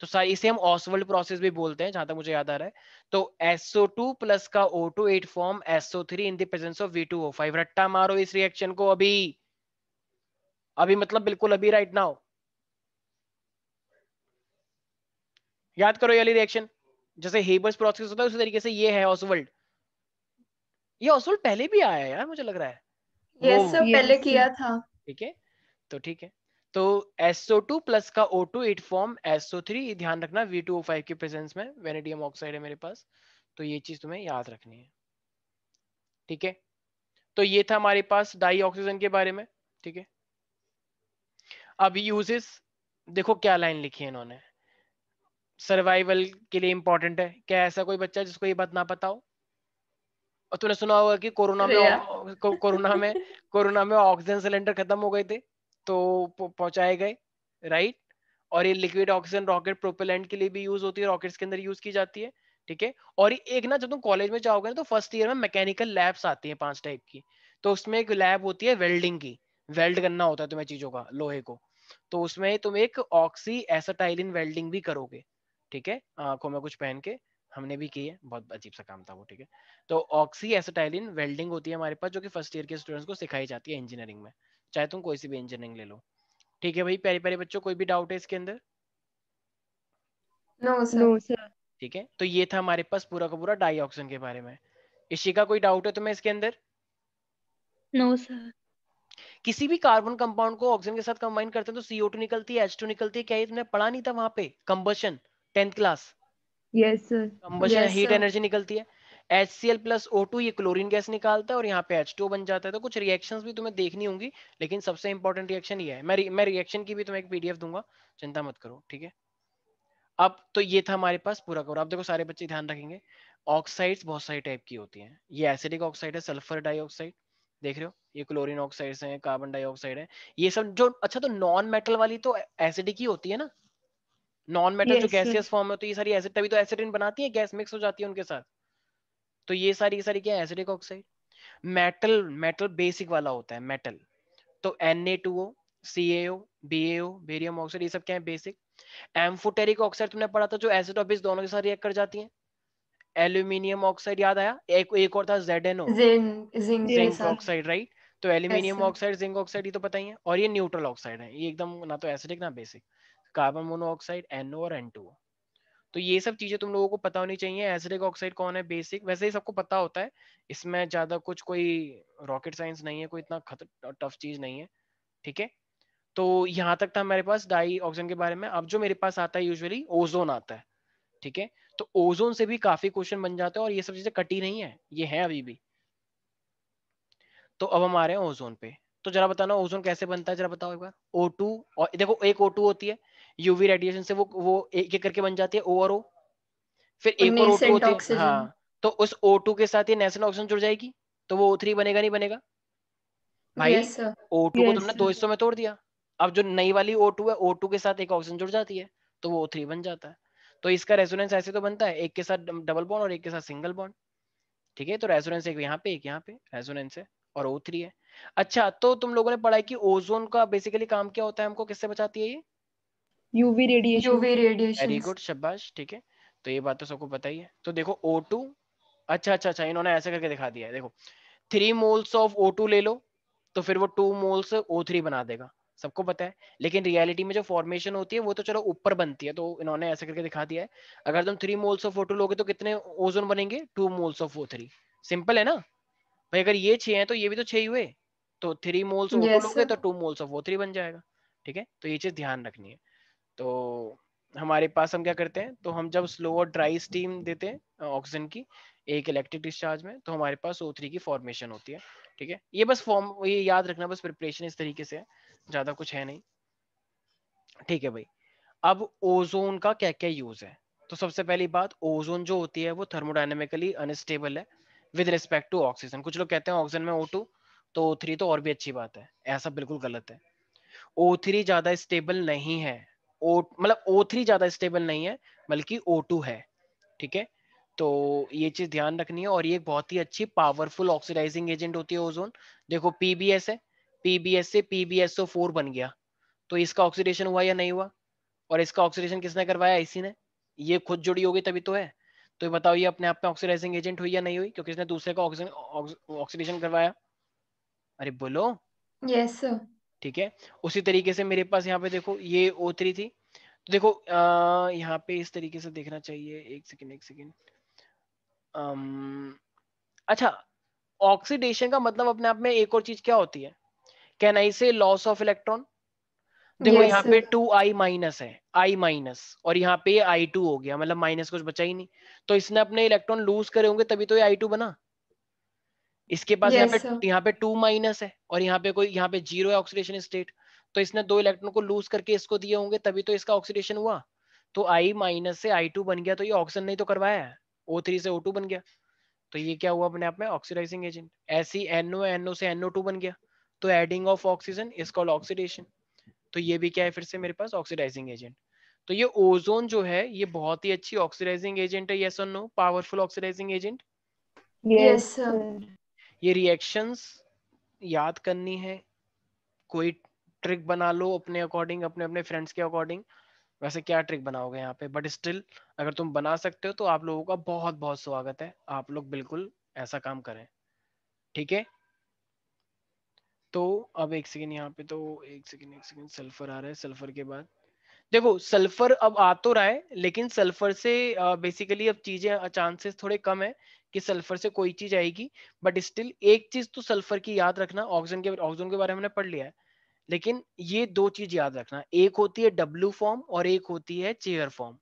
तो सारी इसे हम ऑसवाल्ड प्रोसेस भी बोलते हैं जहां तक मुझे याद आ रहा है। तो SO2 प्लस का O2 it form SO3 in the presence of V2O5। रट्टा मारो इस रिएक्शन को अभी, अभी मतलब बिल्कुल अभी, राइट नाउ याद करो ये वाली रिएक्शन, जैसे हेबर्स प्रोसेस होता है उसी तरीके से ये है ऑसवाल्ड। ये ऑसवाल्ड पहले भी आया है यार, मुझे लग रहा है वो, यस सर, पहले किया था। ठीक है, तो ठीक है। तो SO2 प्लस का O2 इट फॉर्म SO3, ध्यान रखना V2O5 के प्रेजेंस में वेनेडियम ऑक्साइड है मेरे पास, तो ये चीज तुम्हें याद रखनी है, ठीक है। तो ये था हमारे पास डाई ऑक्सीजन के बारे में, ठीक है। अब यूजेस देखो क्या लाइन लिखी है इन्होंने, सर्वाइवल के लिए इंपॉर्टेंट है, क्या ऐसा कोई बच्चा जिसको ये बात ना पता हो? और तूने सुना होगा कि श्रेया। कोरोना में ऑक्सीजन सिलेंडर खत्म हो गए थे तो पहुंचाए गए, राइट। और ये लिक्विड ऑक्सीजन रॉकेट प्रोपेलेंट के लिए भी यूज होती है, रॉकेट्स के अंदर यूज की जाती है, ठीक है। और एक ना जब तुम कॉलेज में जाओगे ना तो फर्स्ट ईयर में मैकेनिकल लैब्स आती हैं 5 टाइप की, तो उसमें एक लैब होती है वेल्डिंग की, वेल्ड करना होता है तुम्हें चीजों का, लोहे को, तो उसमें तुम एक ऑक्सी एसिटाइलिन वेल्डिंग भी करोगे, ठीक है, आंखों में कुछ पहन के, हमने भी की है, बहुत अजीब सा काम था वो, ठीक है। तो ऑक्सी एसिटाइलिन वेल्डिंग होती है हमारे पास, जो कि फर्स्ट ईयर के स्टूडेंट्स को सिखाई जाती है इंजीनियरिंग में, चाहे तुम कोई सी भी इंजीनियरिंग ले लो, ठीक है भाई, प्यारे प्यारे बच्चों, कोई भी डाउट है इसके अंदर? No sir. No sir. ठीक है, तो ये था हमारे पास पूरा का पूरा डाई ऑक्सीजन के बारे में। इशिका, कोई डाउट है तुम्हें इसके अंदर? No sir. किसी भी कार्बन कंपाउंड को ऑक्सीजन के साथ कंबाइन करते हैं तो CO2 निकलती है, H2 निकलती है, क्या ये तुमने पढ़ा नहीं था वहां पे? Combustion, 10th class. Yes sir. Combustion, yes heat sir. Energy निकलती है। HCl प्लस O2 ये क्लोरीन गैस निकालता है और यहाँ पे H2 बन जाता है। तो कुछ रिएक्शंस भी तुम्हें देखनी होंगी, लेकिन सबसे इंपॉर्टेंट रिएक्शन ये है। मैं रिएक्शन की भी तुम्हें एक PDF दूंगा, चिंता मत करो, ठीक है। अब तो ये था हमारे पास पूरा कवर। अब देखो सारे बच्चे ध्यान रखेंगे, ऑक्साइड्स बहुत सारी टाइप की होती हैं। ये एसिडिक ऑक्साइड है, सल्फर डाइऑक्साइड, देख रहे हो, ये क्लोरीन ऑक्साइड्स हैं, कार्बन डाइऑक्साइड है, ये सब जो। अच्छा, तो नॉन मेटल वाली तो एसिडिक ही होती है ना? नॉन मेटल जो यस सर। गैसियस फॉर्म में होती है, ये सारी एसिड, तभी तो एसिडिन बनाती है, गैस मिक्स हो जाती है उनके साथ। तो ये सारी क्या है? Acidic oxide. Metal, metal basic वाला होता है मेटल, तो Na2O, CaO, BaO, barium oxide, ये सब क्या है? बेसिक। एम्फोटेरिक ऑक्साइड तुमने पढ़ा था, जो एसिड और बेस दोनों के साथ रिएक्ट कर जाती है। एल्यूमिनियम ऑक्साइड याद आया? एक और था ZnO, जिंक के जिंक साथ। Oxide, right. तो yes aluminium sir. Oxide, zinc oxide, ये तो पता ही है। और ये न्यूट्रल ऑक्साइड है, ये एकदम ना तो एसिडिक ना बेसिक। कार्बन मोनोऑक्साइड, NO और N2O। तो ये सब चीजें तुम लोगों को पता होनी चाहिए। एसिडिक ऑक्साइड कौन है? बेसिक, वैसे ही सबको पता होता है, इसमें ज्यादा कुछ कोई रॉकेट साइंस नहीं है, कोई इतना टफ चीज नहीं है, ठीक है। तो यहाँ तक था हमारे पास डाई ऑक्सीजन के बारे में। अब जो मेरे पास आता है यूजुअली, ओजोन आता है, ठीक है। तो ओजोन से भी काफी क्वेश्चन बन जाते हैं, और ये सब चीजें कटी नहीं है, ये है अभी भी। तो अब हम आ रहे हैं ओजोन पे। तो जरा बताना ओजोन कैसे बनता है, जरा बताओ एक बार। O2, और देखो एक O2 होती है, यूवी रेडिएशन से वो एक एक करके बन जाती है, O और O। फिर एक और O2 नेसेंट होती है, ऑक्सीजन। हाँ। तो उस O2 के साथ ये नेसेंट ऑक्सीजन जुड़ जाएगी, तो वो O3 बनेगा, नहीं बनेगा भाई? Yes sir. O2 को यस तुमने दो सर। हिस्सों में तोड़ दिया। अब जो नई वाली O2 है, O2 के साथ एक ऑक्सीजन जुड़ जाती है, तो वो O3 बन जाता है। तो इसका रेजोनेंस ऐसे तो बनता है, एक के साथ डबल बॉन्ड और एक के साथ सिंगल बॉन्ड, ठीक है। तो रेजोनेंस एक यहाँ पे, एक यहाँ पे रेजोनेंस है, और O3 है। अच्छा, तो तुम लोगों ने पढ़ा है कि ओजोन का बेसिकली काम क्या होता है, हमको किससे बचाती है ये? UV radiation. UV very radiations. Good, शाबाश, ठीक है। तो ये बात तो सबको पता ही है। तो देखो O2, अच्छा, इन्होंने ऐसे करके दिखा दिया है, देखो 3 मोल्स ऑफ O2 ले लो, तो फिर वो 2 मोल्स O3 बना देगा, सबको पता है। लेकिन रियलिटी में जो फॉर्मेशन होती है वो तो चलो ऊपर बनती है, तो इन्होंने ऐसे करके दिखा दिया है। अगर तुम 3 मोल्स ऑफ O2 लोगे तो कितने ओजोन बनेंगे? 2 मोल्स ऑफ O3। सिंपल है ना भाई? अगर ये 6 हैं तो ये भी तो 6 ही हुए, तो 3 मोल्स O2 यस लोगे सर। तो 2 मोल्स ऑफ O3 बन जाएगा, ठीक है। तो ये चीज ध्यान रखनी है। तो हमारे पास हम क्या करते हैं, तो हम जब स्लो और ड्राई स्टीम देते हैं ऑक्सीजन की एक इलेक्ट्रिक डिस्चार्ज में, तो हमारे पास O3 की फॉर्मेशन होती है, ठीक है। ये बस फॉर्म, ये याद रखना, बस प्रिपरेशन इस तरीके से है, ज्यादा कुछ है नहीं, ठीक है भाई। अब ओजोन का क्या क्या यूज है? तो सबसे पहली बात, ओजोन जो होती है वो थर्मोडायनेमिकली अनस्टेबल है विद रिस्पेक्ट टू ऑक्सीजन। कुछ लोग कहते हैं ऑक्सीजन में O2, तो O3 तो और भी अच्छी बात है, ऐसा बिल्कुल गलत है। O3 ज्यादा स्टेबल नहीं है, ओ मतलब O3 ज्यादा स्टेबल नहीं है, बल्कि O2 है, ठीक है। तो ये चीज ध्यान रखनी है, और ये एक बहुत ही अच्छी पावरफुल ऑक्सीडाइजिंग एजेंट होती है ओजोन। देखो PbS है, PbS से PbSO4 बन गया, तो इसका ऑक्सीडेशन हुआ या नहीं हुआ? और इसका ऑक्सीडेशन किसने करवाया? इसी ने। ये खुद जुड़ी होगी तभी तो है। तो ये बताओ, ये अपने आप में ऑक्सीडाइजिंग एजेंट हुई या नहीं हुई, क्योंकि इसने दूसरे का ऑक्सीडेशन करवाया? अरे बोलो। Yes sir. ठीक है। उसी तरीके से मेरे पास यहाँ पे देखो, ये O3 थी, तो देखो यहाँ पे इस तरीके से देखना चाहिए, एक सेकंड। अच्छा, ऑक्सीडेशन का मतलब अपने आप में एक और चीज क्या होती है? कैन आई से लॉस ऑफ इलेक्ट्रॉन? देखो यस यहाँ पे सर। 2I माइनस है, I माइनस, और यहाँ पे I2 हो गया, मतलब माइनस कुछ बचा ही नहीं। तो इसने अपने इलेक्ट्रॉन लूज करे होंगे, तभी तो ये I2 बना। इसके पास यस सर। यहाँ पे 2 माइनस है, और यहाँ पे 0 है ऑक्सीडेशन स्टेट, तो इसने 2 इलेक्ट्रॉन को लूज करके इसको दिए होंगे, तभी तो इसका ऑक्सीडेशन हुआ। तो I माइनस से I2 बन गया, तो ये ऑक्सीजन नहीं तो करवाया है, O3 से O2 बन गया, तो ये क्या हुआ अपने आप में? Oxidising agent. ऐसे ही NO से NO2 बन गया, तो adding of oxygen is called oxidation. तो ये भी क्या है फिर से मेरे पास? Oxidising agent. तो ये ओजोन जो है ये बहुत ही अच्छी ऑक्सीडाइजिंग एजेंट है, यस और no? Powerful oxidising agent. Yes yes sir. Sir. ये रिएक्शंस याद करनी है, कोई ट्रिक बना लो अपने अकॉर्डिंग, अपने अपने फ्रेंड्स के अकॉर्डिंग। वैसे क्या ट्रिक बनाओगे यहाँ पे, बट स्टिल अगर तुम बना सकते हो तो आप लोगों का बहुत बहुत स्वागत है, आप लोग बिल्कुल ऐसा काम करें, ठीक है। तो अब एक सेकेंड यहाँ पे, तो एक सेकेंड सल्फर आ रहा है, सल्फर के बाद देखो सल्फर अब आ तो रहा है, लेकिन सल्फर से बेसिकली अब चीजें चांसेस थोड़े कम है कि सल्फर से कोई चीज आएगी। बट स्टिल एक चीज तो सल्फर की याद रखना, ऑक्सीजन के बारे में हमने पढ़ लिया है, लेकिन ये दो चीज याद रखना, एक होती है डब्ल्यू फॉर्म और एक होती है चेयर फॉर्म।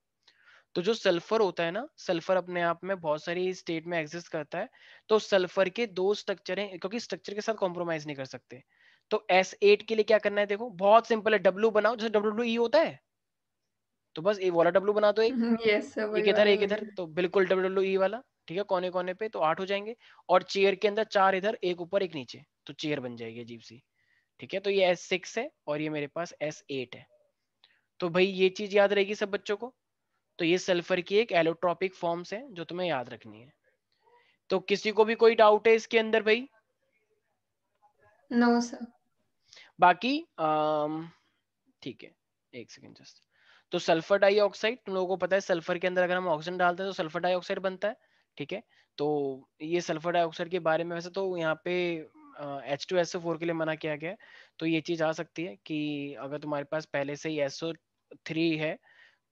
तो जो सल्फर होता है ना, सल्फर अपने आप में बहुत सारी स्टेट में एग्जिस्ट करता है। तो सल्फर के दो स्ट्रक्चर हैं, क्योंकि स्ट्रक्चर के साथ कॉम्प्रोमाइज नहीं कर सकते। तो S8 के लिए क्या करना है, देखो बहुत सिंपल है, डब्ल्यू बनाओ जैसे WE होता है, तो बस ये वाला डब्ल्यू बना दो, एक यस सर, वही एक इधर वाला एक वही इधर, वाला। तो बिल्कुल WWE वाला। ठीक है, कोने कोने पे तो 8 हो जाएंगे, और चेयर के अंदर 4 इधर, एक ऊपर एक नीचे, तो चेयर बन जाएगी अजीब सी। ठीक है, तो ये S6 है और ये मेरे पास S8 है। तो भाई ये चीज याद रहेगी सब बच्चों को। तो ये सल्फर की एक एलोट्रोपिक फॉर्म्स है जो तुम्हें याद रखनी है। तो किसी को भी कोई डाउट है इसके अंदर भाई? No sir. बाकी ठीक है, एक सेकेंड जस्ट। तो सल्फर डाइऑक्साइड तुम लोगों को पता है, सल्फर के अंदर अगर हम ऑक्सीजन डालते हैं तो सल्फर डाइऑक्साइड बनता है। ठीक है, तो ये सल्फर डाइऑक्साइड के बारे में वैसे तो यहाँ पे H2SO4 के लिए मना किया गया है। तो ये चीज आ सकती है कि अगर तुम्हारे पास पहले से ही SO3 है,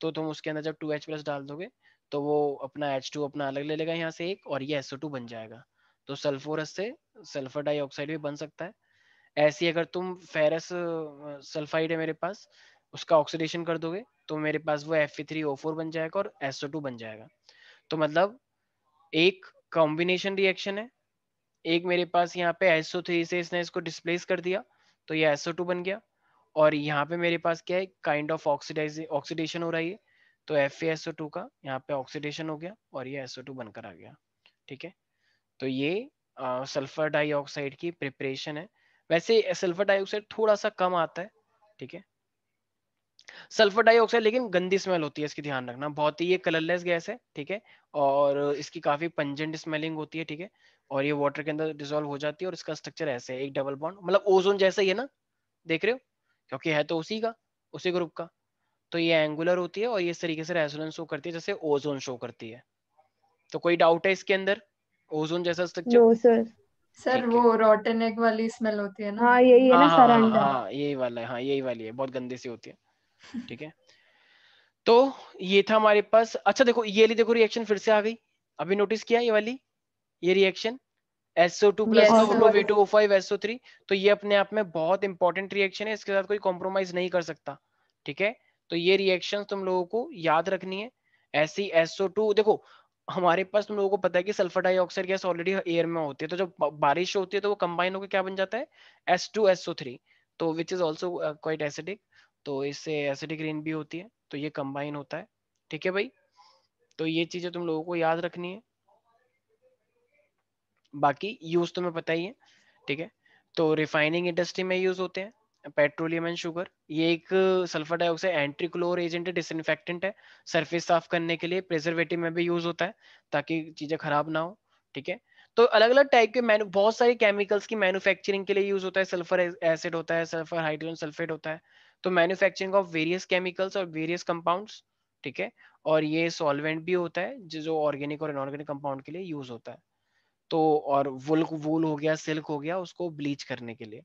तो तुम उसके अंदर जब 2H+ डाल दोगे तो वो अपना H2 अपना अलग ले लेगा यहाँ से एक, और ये SO2 बन जाएगा। तो सल्फोरस से सल्फर डाइऑक्साइड भी बन सकता है। ऐसे ही अगर तुम फेरस सल्फाइड है मेरे पास, उसका ऑक्सीडेशन कर दोगे तो मेरे पास वो Fe3O4 बन जाएगा और SO2 बन जाएगा। तो मतलब एक कॉम्बिनेशन रिएक्शन है, एक मेरे पास यहाँ पे SO3 से इसने इसको डिस्प्लेस कर दिया तो ये SO2 बन गया, और यहाँ पे मेरे पास क्या है, काइंड ऑफ ऑक्सीडेशन हो रही है, तो FeSO2 का यहाँ पे ऑक्सीडेशन हो गया और ये SO2 बनकर आ गया। ठीक है, तो ये सल्फर डाइऑक्साइड की प्रिपरेशन है। वैसे सल्फर डाइऑक्साइड थोड़ा सा कम आता है। ठीक है, सल्फर डाइऑक्साइड लेकिन गंदी स्मेल होती है, इसकी ध्यान रखना, बहुत ही ये कलरलेस गैस है। ठीक है, और इसकी काफी पंजेंट स्मेलिंग होती है। ठीक है, और ये वाटर के अंदर डिसॉल्व हो जाती है, और इसका स्ट्रक्चर ऐसे है, एक डबल बॉन्ड, मतलब ओजोन जैसा ही है ना, देख रहे हो, क्योंकि है तो उसी का, उसी ग्रुप का। तो ये एंगुलर होती है और ये इस तरीके से रेजोनेंस शो करती है जैसे ओजोन शो करती है। तो कोई डाउट है इसके अंदर, ओजोन जैसा स्ट्रक्चर? No sir. सर ठीक है, वो रॉटन एग वाली स्मेल होती है ना? हाँ यही है हाँ ना, हाँ हाँ सरंडा। हाँ यही वाला है, हाँ यही वाली है, बहुत गंदी सी होती है। ठीक है, तो ये था हमारे पास। अच्छा देखो ये वाली, देखो रिएक्शन फिर से आ गई, अभी नोटिस किया ये वाली, ये रिएक्शन SO2 प्लस का yes ortho sir. O2O5 SO3। तो ये अपने आप में बहुत इंपॉर्टेंट रिएक्शन है, इसके साथ कोई कॉम्प्रोमाइज नहीं कर सकता। ठीक है, तो ये रिएक्शन तुम लोगों को याद रखनी है। ऐसी SO2 देखो, हमारे पास तुम लोगों को पता है कि sulphur dioxide gas already air में होती है, तो जब बारिश होती है तो वो कंबाइन होकर क्या बन जाता है, H2SO3, तो which is also quite acidic. तो इससे एसिडिक रेन भी होती है, तो ये कंबाइन होता है। ठीक है भाई, तो ये चीजें तुम लोगों को याद रखनी है। बाकी यूज तुम्हें पता ही है। ठीक है, तो रिफाइनिंग इंडस्ट्री में यूज होते हैं पेट्रोलियम एंड शुगर। ये एक सल्फर डाइऑक्साइड एंटी क्लोर एजेंट है, डिसइंफेक्टेंट है, सरफेस साफ करने के लिए, प्रिजर्वेटिव में भी यूज होता है ताकि चीजें खराब ना हो। ठीक है, तो अलग अलग टाइप के बहुत सारे केमिकल्स की मैन्युफैक्चरिंग के लिए यूज होता है। सल्फर एसिड होता है, सल्फर हाइड्रोजन सल्फेट होता है, तो मैन्युफैक्चरिंग ऑफ वेरियस केमिकल्स और वेरियस कंपाउंड्स। ठीक है, और ये सॉल्वेंट भी होता है जो ऑर्गेनिक और इनऑर्गेनिक कंपाउंड के लिए यूज होता है। तो और वूल हो गया, सिल्क हो गया, उसको ब्लीच करने के लिए।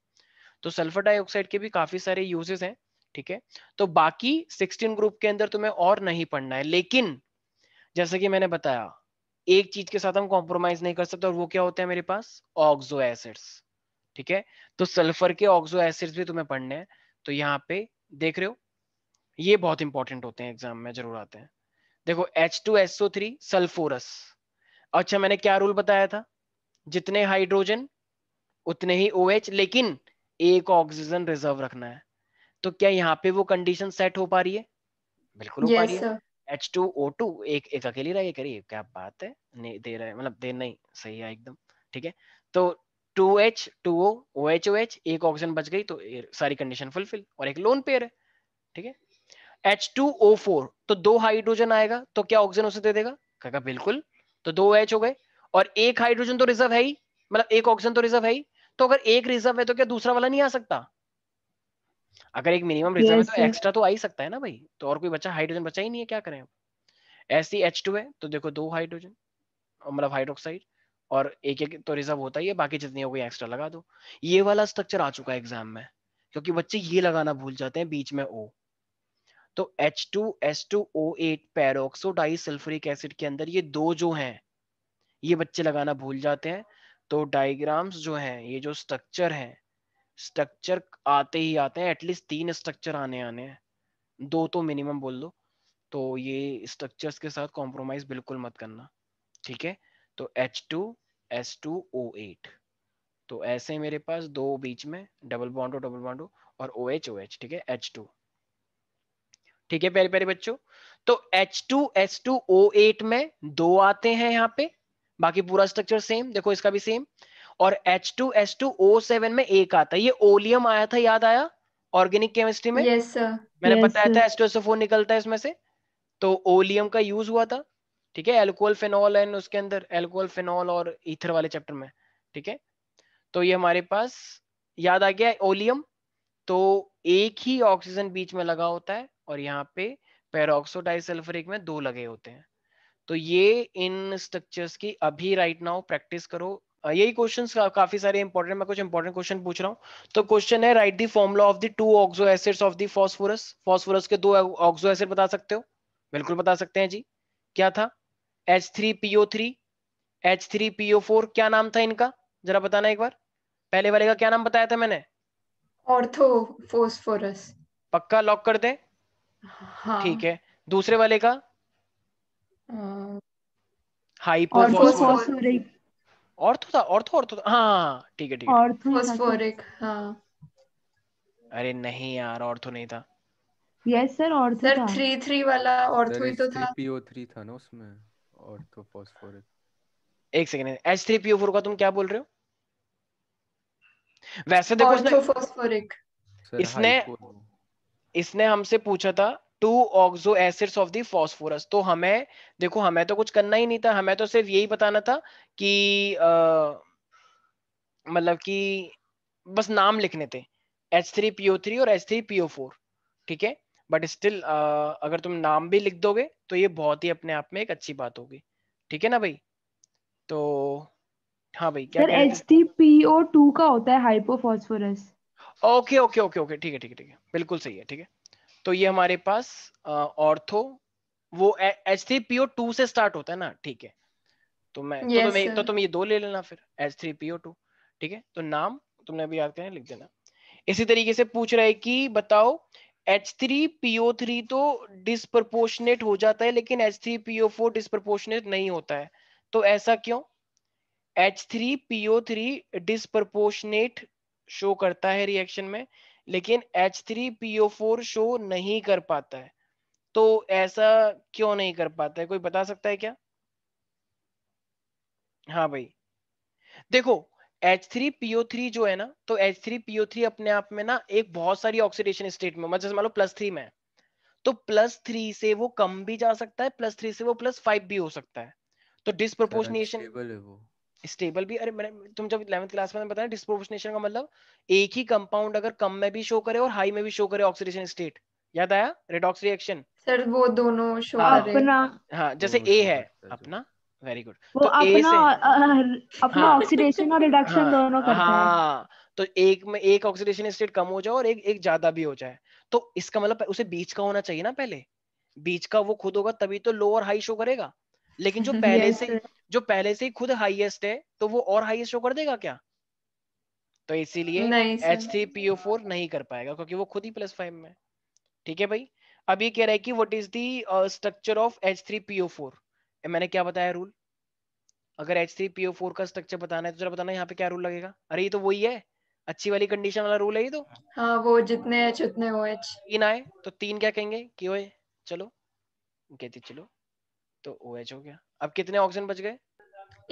तो सल्फर डाइऑक्साइड के भी काफी सारे यूजेस हैं। ठीक है, तो बाकी 16 ग्रुप के अंदर तुम्हें और नहीं पढ़ना है, लेकिन जैसे कि मैंने बताया एक चीज के साथ हम कॉम्प्रोमाइज नहीं कर सकते, और वो क्या होते हैं मेरे पास, ऑक्सो एसिड्स। ठीक है, तो सल्फर के ऑक्सो एसिड्स भी तुम्हें पढ़ने हैं। तो यहाँ पे देख रहे हो, ये बहुत इंपॉर्टेंट होते हैं, एग्जाम में जरूर आते हैं। देखो H2SO3 सल्फोरस। अच्छा मैंने क्या रूल बताया था, जितने हाइड्रोजन उतने ही OH, लेकिन एक ऑक्सीजन रिजर्व रखना है। तो क्या यहाँ पे वो कंडीशन सेट हो पा रही है? बिल्कुल हो पा रही यस है। सर। H2O2 एक एक अकेली रह करिए, क्या बात है, नहीं दे रहा है, मतलब दे नहीं, सही है एकदम। ठीक है, तो 2H2O OH एक ऑक्सीजन बच गई तो सारी कंडीशन फुलफिल, और एक लोन पेयर है। ठीक है, H2O4 तो 2 हाइड्रोजन आएगा तो क्या ऑक्सीजन उसे दे देगा, कहेगा बिल्कुल, तो 2 H हो गए, और एक हाइड्रोजन तो रिजर्व है ही, मतलब एक ऑक्सीजन तो रिजर्व है ही, तो अगर एक रिजर्व है तो क्या दूसरा वाला नहीं आ सकता? अगर एक मिनिमम रिजर्व है यस तो सर। एक्स्ट्रा तो आ ही सकता है ना भाई, तो और कोई बचा, हाइड्रोजन बचा ही नहीं है, क्या करें अब? ऐसी H2 है तो देखो 2 हाइड्रोजन, मतलब हाइड्रोक्साइड, और एक एक तो रिजर्व होता ही है, बाकी जितनी हो गई एक्स्ट्रा लगा दो। ये वाला स्ट्रक्चर आ चुका है एग्जाम में, क्योंकि बच्चे ये लगाना भूल जाते हैं बीच में O। तो H2S2O8 पैरोक्सो डाई सल्फ्यूरिक एसिड के अंदर ये दो जो हैं ये बच्चे लगाना भूल जाते हैं। तो डायग्राम्स जो हैं, ये जो स्ट्रक्चर है, स्ट्रक्चर आते ही आते हैं, एटलीस्ट 3 स्ट्रक्चर आने हैं, 2 तो मिनिमम बोल दो। तो ये स्ट्रक्चर्स के साथ कॉम्प्रोमाइज बिल्कुल मत करना, ठीक है। तो H2S2O8, तो ऐसे मेरे पास दो बीच में डबल बॉन्ड और OH, ठीक है, H2, ठीक है प्यारे प्यारे बच्चों। तो H2S2O8 में 2 आते हैं यहाँ पे, बाकी पूरा स्ट्रक्चर सेम, देखो इसका भी सेम। और H2S2O7 में 1 आता है, ये ओलियम आया था, याद आया ऑर्गेनिक केमिस्ट्री में? Yes sir. मैंने Yes, बताया sir. था H2SO4 निकलता है इसमें से, तो ओलियम का यूज हुआ था, ठीक है, एल्कोहल फेनॉल एंड उसके अंदर एल्कोहल फेनॉल और ईथर वाले चैप्टर में, ठीक है। तो ये हमारे पास याद आ गया ओलियम। तो एक ही ऑक्सीजन बीच में लगा होता है और यहाँ पे पेरोक्सो डाइसल्फरिक में 2 लगे होते हैं। तो ये इन स्ट्रक्चर्स की अभी राइट नाउ प्रैक्टिस करो। यही क्वेश्चंस काफी सारे इंपॉर्टेंट, मैं कुछ इंपॉर्टेंट क्वेश्चन पूछ रहा हूँ। तो क्वेश्चन है, right the formula of the 2 oxo acids of the phosphorus. Phosphorus के 2 ऑक्सो एसिड बता सकते हो? बिल्कुल बता सकते हैं जी। क्या था? H3PO3, H3PO4, क्या नाम था इनका? जरा बताना एक बार। पहले वाले का क्या नाम बताया था मैंने? Ortho phosphorus. पक्का लॉक कर दे? हाँ। ठीक है। दूसरे वाले का? अ, हाइपोफॉस्फोरस। Orthophosphoric. ऑर्थो था, हाँ ठीक है ठीक है। Ortho ही था sir. फोस्फोरिक। हाँ अरे नहीं यार, ऑर्थो नहीं था। Yes sir, ortho सर, था. 3 वाला ऑर्थो सर ही तो था। H3PO3 था ना उसमें, ऑर्थोफॉस्फोरिक। एक सेकेंड, H3PO4 का तुम क्या बोल रहे हो? वैसे देखो ऑर्थो फोस्फोरिक। सर इसने हाइपो। इसने हमसे पूछा था 2 oxo acids of the phosphorus, तो हमें देखो, हमें तो कुछ करना ही नहीं था, हमें तो सिर्फ यही बताना था कि मतलब कि बस नाम लिखने थे, H3PO3 और H3PO4, ठीक है। बट स्टिल अगर तुम नाम भी लिख दोगे तो ये बहुत ही अपने आप में एक अच्छी बात होगी, ठीक है ना भाई? तो हाँ भाई, क्या सर कह रहे थे? H3PO2 का होता है hypophosphorous. Okay okay okay okay, ठीक है ठीक है ठीक है, बिल्कुल सही है, ठीक है। तो ये हमारे पास ऑर्थो, वो H3PO2 से स्टार्ट होता है ना, ठीक है। तो मैं तो यस तुम सर। तुम ये 2 ले लेना फिर, H3PO2, ठीक है। तो नाम तुमने अभी याद करना, लिख देना। इसी तरीके से पूछ रहा है कि बताओ, H3PO3 तो डिस्प्रपोर्शनेट हो जाता है, लेकिन H3PO4 डिस्प्रपोर्शनेट नहीं होता है, तो ऐसा क्यों? H3PO3 डिस्प्रपोर्शनेट शो करता है रिएक्शन में, लेकिन H3PO4 शो नहीं कर पाता है, तो ऐसा क्यों नहीं कर पाता है? कोई बता सकता है क्या? हाँ भाई, देखो H3PO3 जो है ना, तो H3PO3 अपने आप में ना एक बहुत सारी ऑक्सीडेशन स्टेट में, मतलब मान लो +3 में है, तो +3 से वो कम भी जा सकता है, +3 से वो +5 भी हो सकता है। तो सर डिस्प्रोपोर्शनेशन अनस्टेबल है वो। स्टेबल भी, अरे मैंने तुम जब 11th क्लास में बताया, डिस्प्रोपोर्शनेशन का मतलब एक ही कंपाउंड अगर कम में भी शो करे और हाई में भी शो करे ऑक्सीडेशन स्टेट, याद आया? Redox reaction. सर वो दोनों शो हाँ करे। अपना हाँ, जैसे दोनों ए शो है करता है जो। अपना, वेरी गुड। वो तो ए अपना से अपना हाँ ऑक्सीडेशन और रिडक्शन दोनों हाँ करता है. हाँ, तो एक में एक ऑक्सीडेशन स्टेट कम हो जाए और एक एक ज्यादा भी हो जाए, तो इसका मतलब उसे बीच का होना चाहिए ना, पहले बीच का वो खुद होगा तभी तो लो और हाई शो करेगा। लेकिन Yes sir. जो पहले से ही खुद हाईएस्ट है, तो वो और हाईएस्ट शो कर देगा क्या? तो इसीलिए नहीं सर। H3PO4 नहीं कर पाएगा, क्योंकि वो खुद ही +5 में है, ठीक है भाई। अब ये कह रहा है कि what is the structure of H3PO4। मैंने क्या बताया रूल? अगर H3PO4 का स्ट्रक्चर बताना है तो जरा बताना यहाँ पे क्या रूल लगेगा। अरे ये तो वही है, अच्छी वाली कंडीशन वाला रूल है ये तो। हाँ, वो जितने एच उतने ओ एच। 3 आए तो 3 क्या कहेंगे कि ओए, चलो कहती चलो, तो OH हो गया। अब कितने ऑक्सीजन बच गए?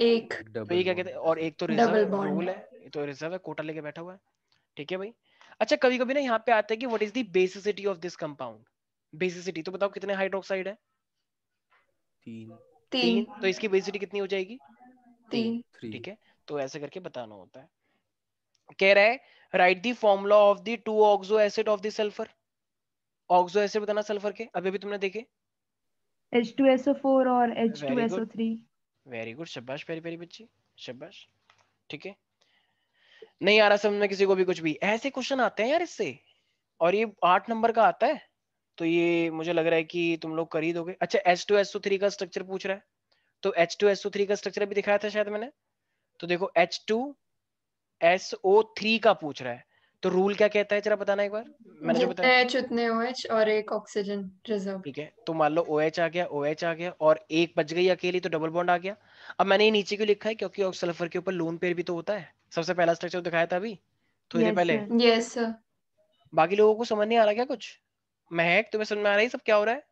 एक। एक तो ये डबल क्या कहते बॉन्ड हैं, है और सर। एक तो रिजर्व डबल है, बॉन्ड। रूल है, ये तो रिजर्व है, कोटा लेके बैठा हुआ है, ठीक है भाई। अच्छा, कभी कभी ना यहाँ पे आता है कि what is the basicity of this compound. Basicity तो बताओ कितने हाइड्रोक्साइड है? 3। 3, 3। तो इसकी बेसिसिटी कितनी हो जाएगी? 3, 3। 3। ठीक है। तो ऐसे करके बताना होता है। कह रहा है, right the formula of the 2 oxo acid of the sulphur. Oxo acid बताना सल्फर के, अभी भी तुमने देखे। H2SO4 और very good, H2SO3. Very good, शाबाश प्यारी प्यारी बच्ची, शाबाश। ठीक है, नहीं आ रहा समझ में किसी को भी कुछ भी? ऐसे क्वेश्चन आते हैं यार इससे, और ये 8 नंबर का आता है, तो ये मुझे लग रहा है कि तुम लोग कर ही दोगे। अच्छा, H2SO3 का स्ट्रक्चर पूछ रहा है, तो H2SO3 का स्ट्रक्चर भी दिखाया था शायद मैंने। तो देखो H2SO3 का पूछ रहा है, तो रूल क्या कहता है जरा बताना एक बार, मैंने जो जितने बताया। H उतने OH और एक ऑक्सीजन रिजर्व। ठीक है, तो मान लो OH आ गया, OH आ गया, और एक बच गई अकेली, तो डबल बॉन्ड आ गया। अब मैंने ये नीचे क्यों लिखा है, क्योंकि सल्फर के ऊपर लोन पेयर भी तो होता है, सबसे पहला स्ट्रक्चर दिखाया था अभी थोड़ी देर यस पहले। सर। Yes sir. बाकी लोगों को समझ नहीं आ रहा क्या कुछ? महक, तुम्हें समझ में आ रहा है सब क्या हो रहा है?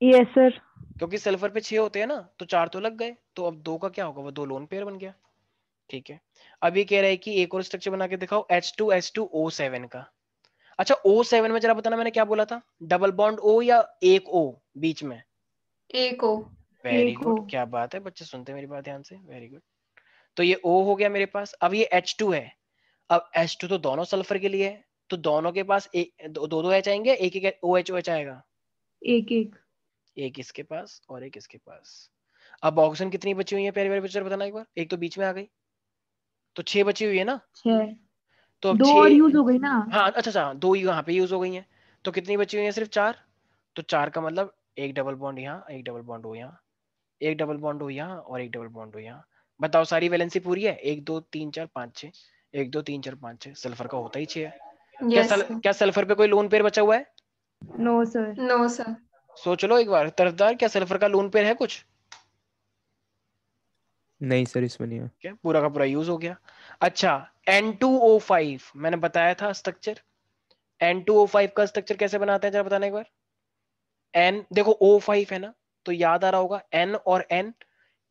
Yes sir. क्योंकि सल्फर पे 6 होते हैं ना, तो 4 तो लग गए, तो अब 2 का क्या होगा, वो 2 लोन पेयर बन गया। ठीक है, अब ये कह रहा है कि एक और स्ट्रक्चर बना के दिखाओ H2S2O7 का। अच्छा, O7 में जरा बताना मैंने क्या बोला था, डबल बॉन्ड O या एक O बीच में? एक O। वेरी एक गुड, O। क्या बात है, बच्चे सुनते हैं मेरी बात ध्यान से, वेरी गुड। तो ये O हो गया मेरे पास। अब ये H2 है, अब H2 तो दोनों सल्फर के लिए है, तो दोनों के पास दो दो H आएंगे, एक एक OH आएगा? एक एक। एक इसके पास और एक इसके पास। अब ऑक्सीजन कितनी बची हुई है प्यारे प्यारे बच्चे, बताना एक बार। एक तो बीच में आ गई, तो 6 बची हुई है ना। 6। तो अब 2 और 6, यूज हो गई ना। हाँ अच्छा अच्छा, 2 यहाँ पे यूज हो गई हैं, तो कितनी बची हुई है, सिर्फ 4। तो 4 का मतलब एक डबल बॉन्ड यहाँ, एक डबल बॉन्ड हो यहाँ, एक डबल बॉन्ड हो यहाँ, और एक डबल बॉन्ड हो यहाँ। बताओ सारी वैलेंसी पूरी है? 1 2 3 4 5 6, 1 2 3 4 5 6, सल्फर का होता ही 6 है। Yes sir. क्या सल्फर पे कोई लोन पेयर बचा हुआ है? No sir. No sir. सोच लो एक बार तरफदार, क्या सल्फर का लोन पेयर है कुछ? नहीं सर, इसमें नहीं है। क्या पूरा का पूरा यूज हो गया। अच्छा, N2O5 मैंने बताया था स्ट्रक्चर, N2O5 का स्ट्रक्चर कैसे बनाते हैं जरा बताना एक बार। N देखो O5 है ना, तो याद आ रहा होगा N और N,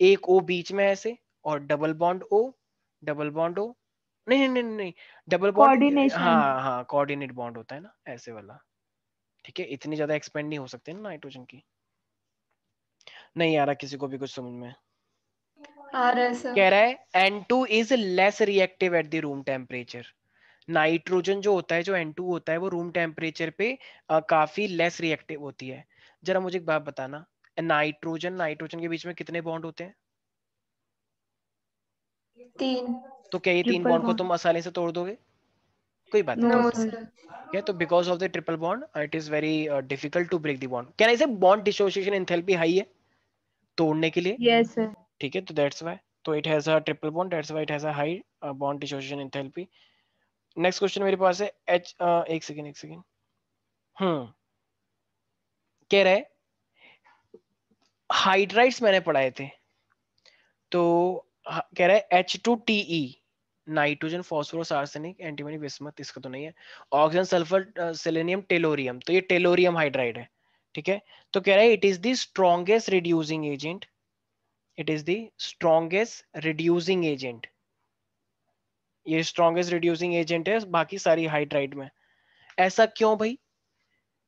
एक O बीच में ऐसे, और double bond O, double bond O, नहीं नहीं नहीं नहीं, डबल बॉन्ड, कोऑर्डिनेशन। हाँ हाँ कोऑर्डिनेट बॉन्ड होता है ना ऐसे वाला। ठीक है, इतनी ज्यादा एक्सपेंड नहीं हो सकते ना नाइट्रोजन की। नहीं आ रहा किसी को भी कुछ समझ में? आ रहा है सर। कह रहा है N2 is less reactive at the room temperature. Nitrogen जो होता है, जो N2 होता है, वो रूम टेम्परेचर पे काफी लेस रिएक्टिव होती है। जरा मुझे एक बात बताना, नाइट्रोजन नाइट्रोजन के बीच में कितने बॉन्ड होते हैं? 3। तो क्या ये 3 ट्रिपल बॉन्ड को तुम बॉन्ड। आसानी से तोड़ दोगे? कोई बात नहीं, नो चलो। No sir. सर। ठीक है, तो because of the triple bond it is very difficult to break the bond. क्या इसे बॉन्ड डिसोसिएशन एंथैल्पी हाई है तोड़ने के लिए? Yes sir. ठीक है, तो दैट्स व्हाई, तो it has a triple bond, that's why it has a high bond dissociation enthalpy. Next question मेरे पास है एक सेकंड एक सेकंड। कह रहा है हाइड्राइड्स मैंने पढ़ाए थे, तो कह रहा है H2TE, nitrogen phosphorus arsenic antimony bismuth, इसका तो नहीं है। ऑक्सीजन सल्फर सेलेनियम टेलोरियम, तो ये टेलोरियम हाइड्राइड है। ठीक है, तो कह रहा है it is the strongest reducing agent, it is the strongest reducing agent, ये स्ट्रॉन्गेस्ट रिड्यूसिंग एजेंट है बाकी सारी हाइड्राइड में। ऐसा क्यों भाई,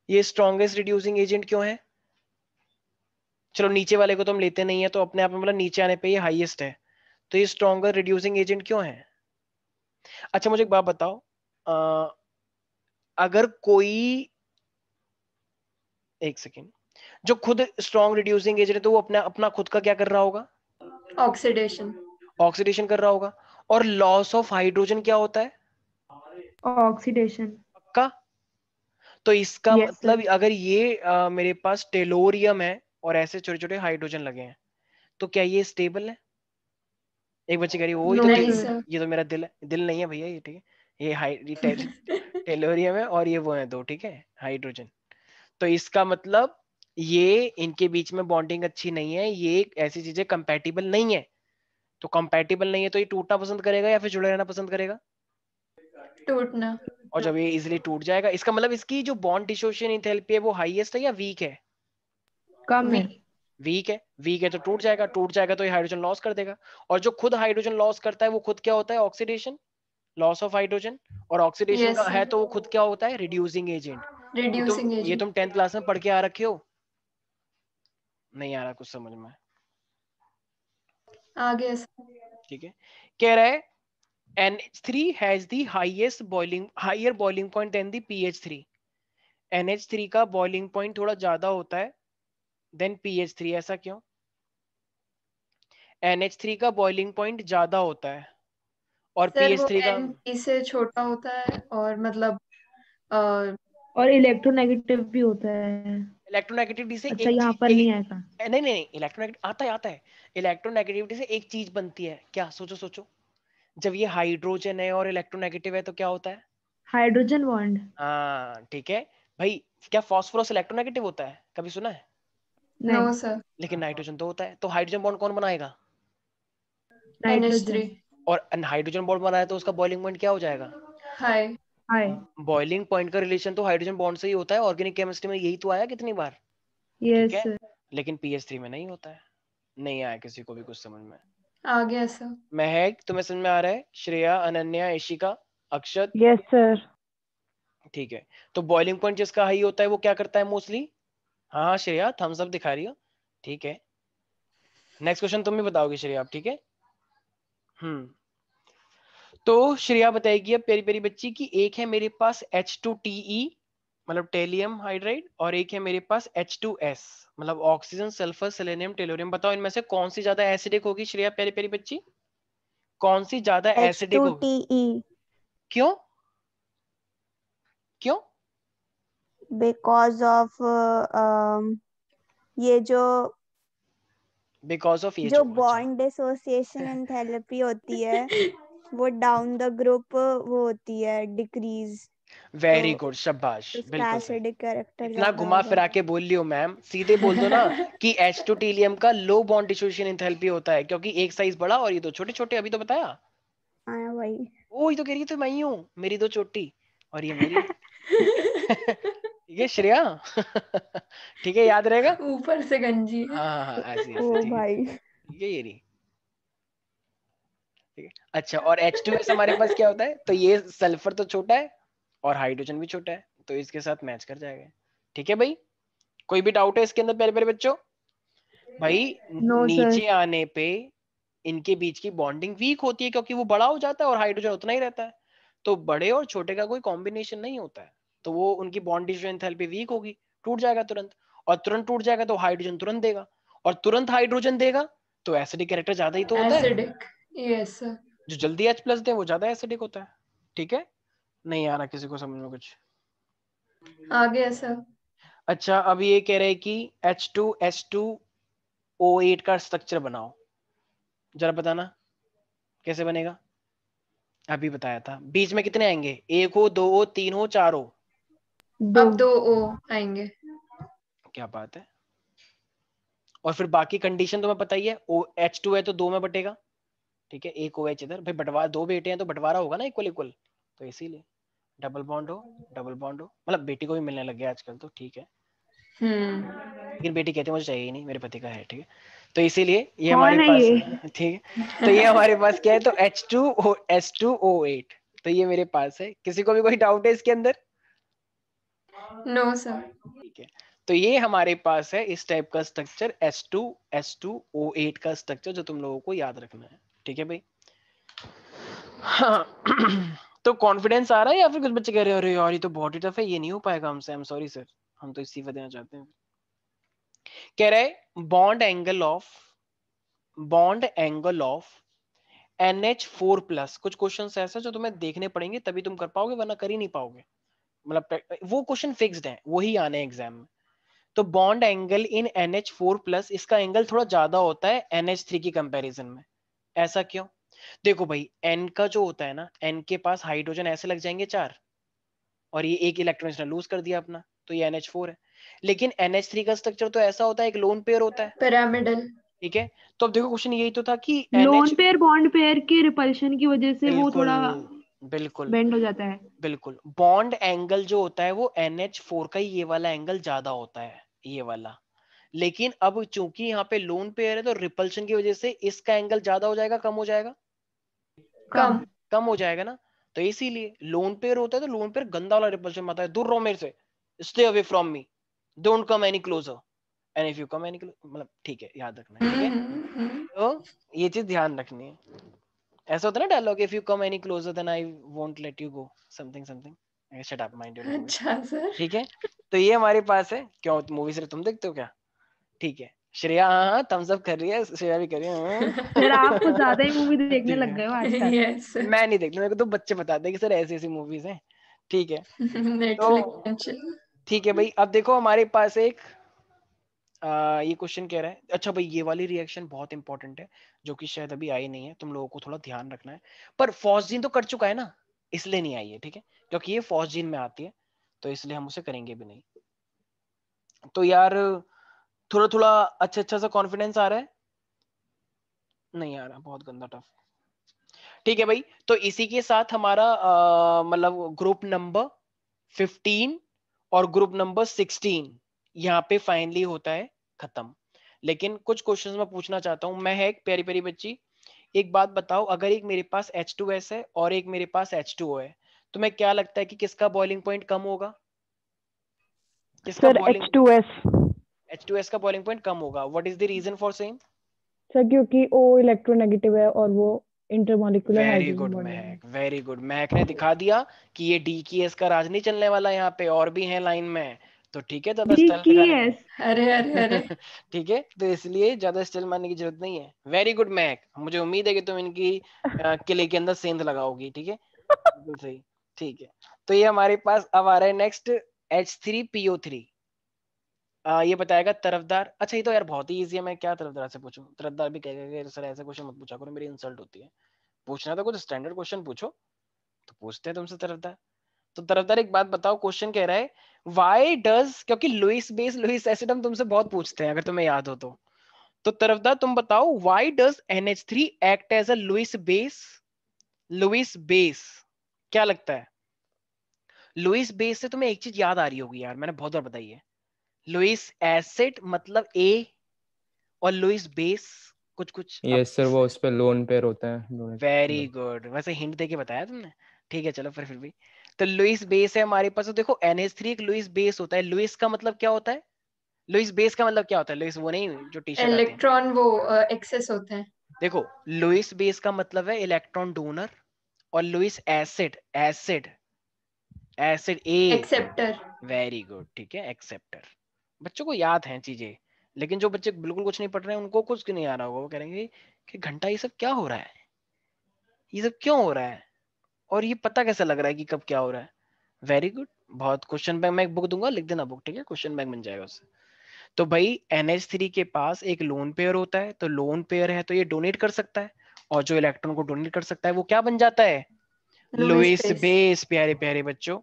ये स्ट्रॉन्गेस्ट रिड्यूसिंग एजेंट क्यों है? चलो नीचे वाले को तो हम लेते नहीं है, तो अपने आप में मतलब नीचे आने पे ये हाईएस्ट है, तो ये स्ट्रॉन्गर रिड्यूसिंग एजेंट क्यों है? अच्छा मुझे एक बात बताओ, अगर कोई, एक सेकेंड, जो खुद स्ट्रॉन्ग रिड्यूसिंग एजेंट है, तो वो अपना अपना खुद का क्या कर रहा होगा? ऑक्सीडेशन। ऑक्सीडेशन कर रहा होगा। और लॉस ऑफ हाइड्रोजन क्या होता है? ऑक्सीडेशन। पक्का? तो इसका यस सर। मतलब अगर ये मेरे पास टेलोरियम है और ऐसे छोटे छोटे हाइड्रोजन लगे हैं, तो क्या ये स्टेबल है? एक बच्चे कह रही है वो ही नो तो नहीं सर। सर। ये तो मेरा दिल है, दिल नहीं है भैया ये, ठीक है, ये टेलोरियम है, और ये वो है दो, ठीक है, हाइड्रोजन। तो इसका मतलब ये इनके बीच में बॉन्डिंग अच्छी नहीं है, ये ऐसी चीजें कंपैटिबल नहीं है। तो कंपैटिबल नहीं है तो ये टूटना पसंद करेगा या फिर जुड़े रहना पसंद करेगा? टूटना। और जब ये इजिली टूट जाएगा, इसका मतलब इसकी जो बॉन्ड डिसोसिएशन एंथैल्पी है वो हाईएस्ट है या वीक है? कम है। वीक है, वीक है तो टूट जाएगा, टूट जाएगा तो ये हाइड्रोजन लॉस कर देगा। और जो खुद हाइड्रोजन लॉस करता है वो खुद क्या होता है? Oxidation, loss of hydrogen. और ऑक्सीडेशन का यस है सर। तो वो खुद क्या होता है? Reducing agent. रिड्यूसिंग ये एजेंट। तुम 10th क्लास में पढ़ के आ रखे हो? नहीं आ रहा कुछ समझ में? आ गया सर। ठीक है, कह रहा है NH3 has the highest boiling higher boiling point than the PH3। NH3 का बॉइलिंग पॉइंट थोड़ा ज्यादा होता है देन PH3, ऐसा क्यों? NH3 का बॉइलिंग पॉइंट ज्यादा होता है और सर वो PH3 का N से छोटा होता है और मतलब अ, और इलेक्ट्रोनेगेटिव भी होता है। इलेक्ट्रोनेगेटिविटी से अच्छा, एक यहाँ चीज पर नहीं आएगा। नहीं नहीं, इलेक्ट्रोनेगेटिव आता है। इलेक्ट्रोनेगेटिविटी से एक चीज बनती है, क्या? सोचो सोचो, जब ये हाइड्रोजन है और इलेक्ट्रोनेगेटिव है तो क्या होता है? Hydrogen bond. हाँ ठीक है भाई। क्या फॉस्फोरस इलेक्ट्रोनेगेटिव होता है? कभी सुना है? नो नहीं, सर, लेकिन नाइट्रोजन तो होता है, तो हाइड्रोजन बॉन्ड कौन बनाएगा? नाइट्रोजन। NH3 और हाइड्रोजन बॉन्ड बनाया तो उसका बॉइलिंग पॉइंट क्या हो जाएगा? हाई। हाय। बॉइलिंग पॉइंट का रिलेशन तो हाइड्रोजन बॉन्ड से ही होता है, ऑर्गेनिक केमिस्ट्री में यही तो आया कितनी बार, ठीक यस है? सर। लेकिन पीएच3 में नहीं होता है। नहीं आया किसी को भी कुछ समझ में? आ गया सर। महक तुम्हें समझ में आ रहा है? श्रेया, अनन्या, ईशिका, अक्षत, यस सर। ठीक है। तो बॉइलिंग पॉइंट जिसका हाई होता है वो क्या करता है मोस्टली? हाँ हाँ श्रेया, थम्स अप दिखा रही हो, ठीक है। नेक्स्ट क्वेश्चन तुम भी बताओगे श्रेया, आप ठीक है? तो श्रेया बताएगी अब प्यारी प्यारी बच्ची की, एक है मेरे पास H2TE मतलब टेलियम हाइड्राइड, और एक है मेरे पास H2S मतलब ऑक्सीजन सल्फर सेलेनियम टेलोरियम। बताओ इनमें से कौन सी ज्यादा एसिडिक होगी श्रेया प्यारी प्यारी बच्ची? कौन सी ज्यादा एसिडिक होगी? H2TE क्यों? क्यों? because of ये जो बिकॉज ऑफ ये जो जो, अच्छा बॉन्ड डिसोसिएशन एंथैल्पी होती है वो डाउन द ग्रुप वो होती है डिक्रीज, तो वेरी गुड, शाबाश, उसका बिल्कुल सही। एसिडिक कैरेक्टर इतना ज्यादा घुमा होगा। फिरा के बोल लियो मैम, सीधे बोल दो ना कि H2 टीलियम का लो बॉन्ड डिसोसिएशन एंथैल्पी होता है, क्योंकि एक साइज बड़ा और ये दो छोटे छोटे, अभी तो बताया। हाँ वही। वही तो कह रही थी, मैं ही हूँ, मेरी दो चोटी और ये मेरी। ठीक है श्रेया? ठीक है, याद रहेगा। ऊपर से गंजी है। हाँ हाँ हाँ, ऐसे ऐसे, ओ ठीक है भाई। ठीक है, ये रही, ठीक है। अच्छा, और H2S हमारे पास क्या होता है? तो ये सल्फर तो छोटा है और हाइड्रोजन भी छोटा है, तो इसके साथ मैच कर जाएगा। ठीक है भाई, कोई भी डाउट है इसके अंदर प्यारे प्यारे बच्चों? भाई नो सर। नीचे आने पे इनके बीच की बॉन्डिंग वीक होती है, क्योंकि वो बड़ा हो जाता है और हाइड्रोजन उतना ही रहता है, तो बड़े और छोटे का कोई कॉम्बिनेशन नहीं होता है, तो वो उनकी बॉन्ड डिस्ट्रीब्यूशन एंथैल्पी वीक होगी, टूट जाएगा तुरंत, और तुरंत टूट जाएगा तो हाइड्रोजन तुरंत देगा, और तुरंत हाइड्रोजन देगा तो एसिडिक कैरेक्टर ज्यादा ही तो होता है। Acidic, yes sir. जो जल्दी H प्लस दे वो ज्यादा एसिडिक होता है, ठीक है? नहीं आ रहा किसी को समझ में कुछ? आ गया सर। अच्छा, अब ये कह रहे हैं कि H2S2O8 का स्ट्रक्चर बनाओ, जरा बताना कैसे बनेगा? अभी बताया था, बीच में कितने आएंगे? एक हो, दो हो, तीन हो, चार हो? दो। अब 2 O आएंगे। क्या बात है। और फिर बाकी कंडीशन तुम्हें पता ही है, H2 है तो दो में बटेगा, ठीक है? एक OH इधर, भाई बंटवारा, दो बेटे हैं तो बंटवारा होगा ना इक्वल इक्वल, तो इसीलिए डबल बॉन्ड हो, डबल बॉन्ड हो, मतलब बेटी को भी मिलने लग गया आजकल तो, ठीक है? लेकिन बेटी कहती है मुझे चाहिए ही नहीं, मेरे पति का है, ठीक है? तो इसीलिए ये हमारे कौन है पास, ये? ठीक है? तो ये हमारे पास क्या है, तो H2S2O8, तो ये मेरे पास है। किसी को भी कोई डाउट है इसके अंदर? No sir. ठीक है, तो ये हमारे पास है इस टाइप का स्ट्रक्चर, H2S2O8 का स्ट्रक्चर, जो तुम लोगों को याद रखना है, ठीक है भाई? हाँ। तो कॉन्फिडेंस आ रहा है, या फिर कुछ बच्चे कह रहे हैं अरे यार ये तो बहुत ही टफ है, ये नहीं हो पाएगा हमसे? आई एम सॉरी सर, हम तो इस्तीफा देना चाहते हैं। कह रहे bond angle of NH4 plus, कुछ क्वेश्चन ऐसे जो तुम्हें देखने पड़ेंगे तभी तुम कर पाओगे, वरना कर ही नहीं पाओगे, मतलब वो क्वेश्चन फिक्स्ड है, वही आने एग्जाम में। तो bond angle in NH4 plus, इसका एंगल थोड़ा ज्यादा होता है NH3 की कंपैरिजन में। ऐसा क्यों? देखो भाई, N का जो होता है ना, N के पास हाइड्रोजन ऐसे लग जाएंगे चार, और ये एक इलेक्ट्रॉन इसने लूज कर दिया अपना, तो ये NH4 है। लेकिन NH3 का स्ट्रक्चर तो ऐसा होता है, एक लोन पेयर होता है, पिरामिडल। ठीक है? तो अब देखो क्वेश्चन यही तो था कि loan NH, pair bond pair के रिपल्शन की वजह से वो बिल्कुल थोड़ा बिल्कुल बेंड हो जाता है। बिल्कुल, बॉन्ड एंगल जो होता है वो NH4 का ही ये वाला एंगल ज्यादा होता है, ये वाला। लेकिन अब चूंकि यहाँ पे लोन पेयर है तो रिपल्शन की वजह से इसका एंगल ज्यादा हो जाएगा, कम हो जाएगा? कम। कम। कम हो जाएगा ना, तो इसीलिए लोन पेयर होता है, तो लोन पेयर गंदा वाला रिपल्शन आता है, दूर रहो मेरे से, stay away from me, don't come any closer, and if you come any closer, मतलब ठीक है, याद रखना है, ठीक है? तो ये चीज ध्यान रखनी है। ऐसा होता है ना dialogue, if you come any closer then I won't let you go, something something, shut up mind your language, अच्छा सर। ठीक है? तो ये हमारे पास है। क्यों, मूवी से तुम देखते हो क्या? ठीक है, श्रेया हाँ थम्स अप कर रही है, श्रेया भी कर रही है हाँ। सर आप कुछ ज्यादा ही मूवी देखने ठीक लग है। गए हो आजकल। यस मैं नहीं देखता, मेरे को तो बच्चे बताते हैं कि सर ऐसी ऐसी मूवीज हैं। ठीक है नेटफ्लिक्स। ठीक है भाई, अब देखो हमारे पास एक ये क्वेश्चन कह रहा है, अच्छा भाई ये वाली रिएक्शन बहुत इंपॉर्टेंट है जो कि शायद अभी आई नहीं है, तुम लोगों को थोड़ा ध्यान रखना है। पर फॉस्जीन तो कर चुका है ना, इसलिए नहीं आई है, ठीक है, क्योंकि ये फॉस्जीन में आती है, तो इसलिए हम उसे करेंगे भी नहीं। तो यार थोड़ा थोड़ा अच्छा सा कॉन्फिडेंस आ रहा है, नहीं आ रहा, बहुत गंदा टफ। ठीक है भाई, तो इसी के साथ हमारा मतलब ग्रुप नंबर 15 और ग्रुप नंबर 16 यहाँ पे फाइनली होता है खत्म। लेकिन कुछ क्वेश्चंस मैं पूछना चाहता हूं। मैं है एक प्यारी प्यारी बच्ची, एक बात बताओ, अगर एक मेरे पास H2S है और एक मेरे पास H2O है, तुम्हें क्या लगता है कि किसका बॉइलिंग पॉइंट कम होगा? किसका सर बॉइलिंग H2S। H2S का बॉइलिंग पॉइंट कम होगा? What is the reason for same? Sir क्योंकि O इलेक्ट्रोनेगेटिव है और वो intermolecular very hydrogen good bonding है। Mahak, very good. महक ने दिखा दिया कि ये डी की एस का राज नहीं चलने वाला, यहाँ पे और भी हैं लाइन में, तो ठीक है ज्यादा डी स्टाइल की दिखाने एस। की। अरे अरे अरे ठीक है, तो इसलिए ज्यादा स्टाइल मारने की जरूरत नहीं है। वेरी गुड महक, मुझे उम्मीद है कि तुम इनकी किले के अंदर सेंध लगाओगी। ठीक है, बिल्कुल सही। ठीक है, तो ये हमारे पास अब आ रहा है नेक्स्ट H3PO3। ये बताएगा तरफदार। अच्छा ये तो यार बहुत ही इजी है, मैं क्या तरफदार से पूछूं? तरफदार भी कहेगा कि सर ऐसे क्वेश्चन मत पूछा करो, मेरी इंसल्ट होती है। पूछना तो कुछ स्टैंडर्ड क्वेश्चन पूछो, तो पूछते हैं तुमसे तरफदार। तो तरफदार एक बात बताओ, क्वेश्चन कह रहा है व्हाई डज, क्योंकि लुइस बेस लुइस एसिड हम तुमसे बहुत पूछते हैं अगर तुम्हें याद हो तो तरफदार तुम बताओ why does NH3 act as a Lewis base? Lewis base क्या लगता है? लुइस बेस से तुम्हें एक चीज याद आ रही होगी यार, मैंने बहुत बार बताई है। लुइस एसिड मतलब A, और लुइस बेस कुछ कुछ अब यस सर, वो उस पे लोन पेयर होता है वेरी गुड, वैसे हिंट देके बताया तुमने। ठीक है चलो फिर भी। तो लुइस बेस है हमारे पास, तो देखो NH3 एक लुइस बेस होता है। लुइस का मतलब क्या होता है? लुइस बेस का मतलब क्या होता है? लुइस वो नहीं जो टी शर्ट आती है। इलेक्ट्रॉन वो एक्सेस होते हैं। देखो लुइस बेस का मतलब है इलेक्ट्रॉन डोनर, और Lewis acid acid acid A. Acceptor. Very good, ठीक है एक्सेप्टर। बच्चों को याद हैं चीजें, लेकिन जो बच्चे बिल्कुल कुछ नहीं पढ़ रहे हैं उनको कुछ नहीं आ रहा होगा, वो कहेंगे कि घंटा ये सब क्या हो रहा है, ये सब क्यों हो रहा है, और ये पता कैसे लग रहा है कि कब क्या हो रहा है। वेरी गुड, बहुत। क्वेश्चन बैंक मैं एक बुक दूंगा, लिख देना बुक, ठीक है, क्वेश्चन बैंक बन जाएगा उससे। तो भाई NH3 के पास एक लोन पेयर होता है, तो लोन पेयर है तो ये डोनेट कर सकता है, और जो इलेक्ट्रॉन को डोनेट कर सकता है वो क्या बन जाता है? Lewis Lewis base. बेस। प्यारे प्यारे बच्चों,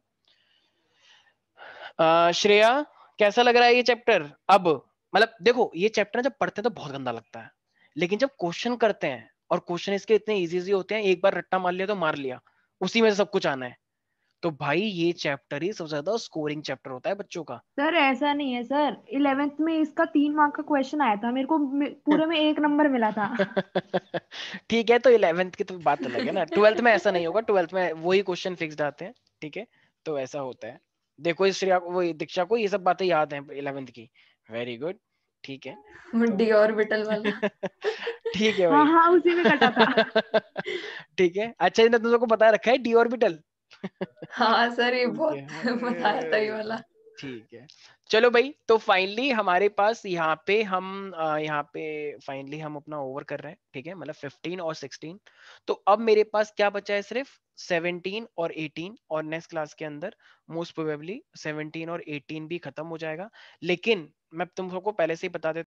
श्रेया कैसा लग रहा है ये चैप्टर? अब मतलब देखो ये चैप्टर जब पढ़ते हैं तो बहुत गंदा लगता है, लेकिन जब क्वेश्चन करते हैं और क्वेश्चन इसके इतने इजी इजी होते हैं, एक बार रट्टा मार लिया तो मार लिया, उसी में से सब कुछ आना है। तो भाई ये चैप्टर ही सबसे ज्यादा स्कोरिंग चैप्टर होता है बच्चों का। सर ऐसा नहीं है सर, 11th में इसका 3 मार्क का क्वेश्चन आया था, मेरे को पूरे में 1 नंबर मिला था। ठीक है, तो 11th की तो बात अलग है ना, 12th में ऐसा नहीं होगा, 12th में वही क्वेश्चन फिक्स्ड आते हैं। ठीक है, तो ऐसा होता है। देखो इस श्रेया को, वो दीक्षा को ये सब बातें याद हैं 11th की। वेरी गुड, ठीक है तो डी ऑर्बिटल वाला। ठीक है हाँ भाई। हाँ उसी में कटा था। ठीक है, अच्छा इन्हें तुम लोग को बता रखा है डी ऑर्बिटल। हाँ सर ये ठीक बहुत बताया था ये है वाला। ठीक है। चलो भाई, तो फाइनली हमारे पास यहाँ पे हम यहाँ पे फाइनली हम अपना ओवर कर रहे हैं, ठीक है, मतलब 15 और 16। तो अब मेरे पास क्या बचा है? सिर्फ 17 और 18, और नेक्स्ट क्लास के अंदर मोस्ट प्रोबेबली 17 और 18 भी खत्म हो जाएगा। लेकिन मैं तुम सबको पहले से ही बता देता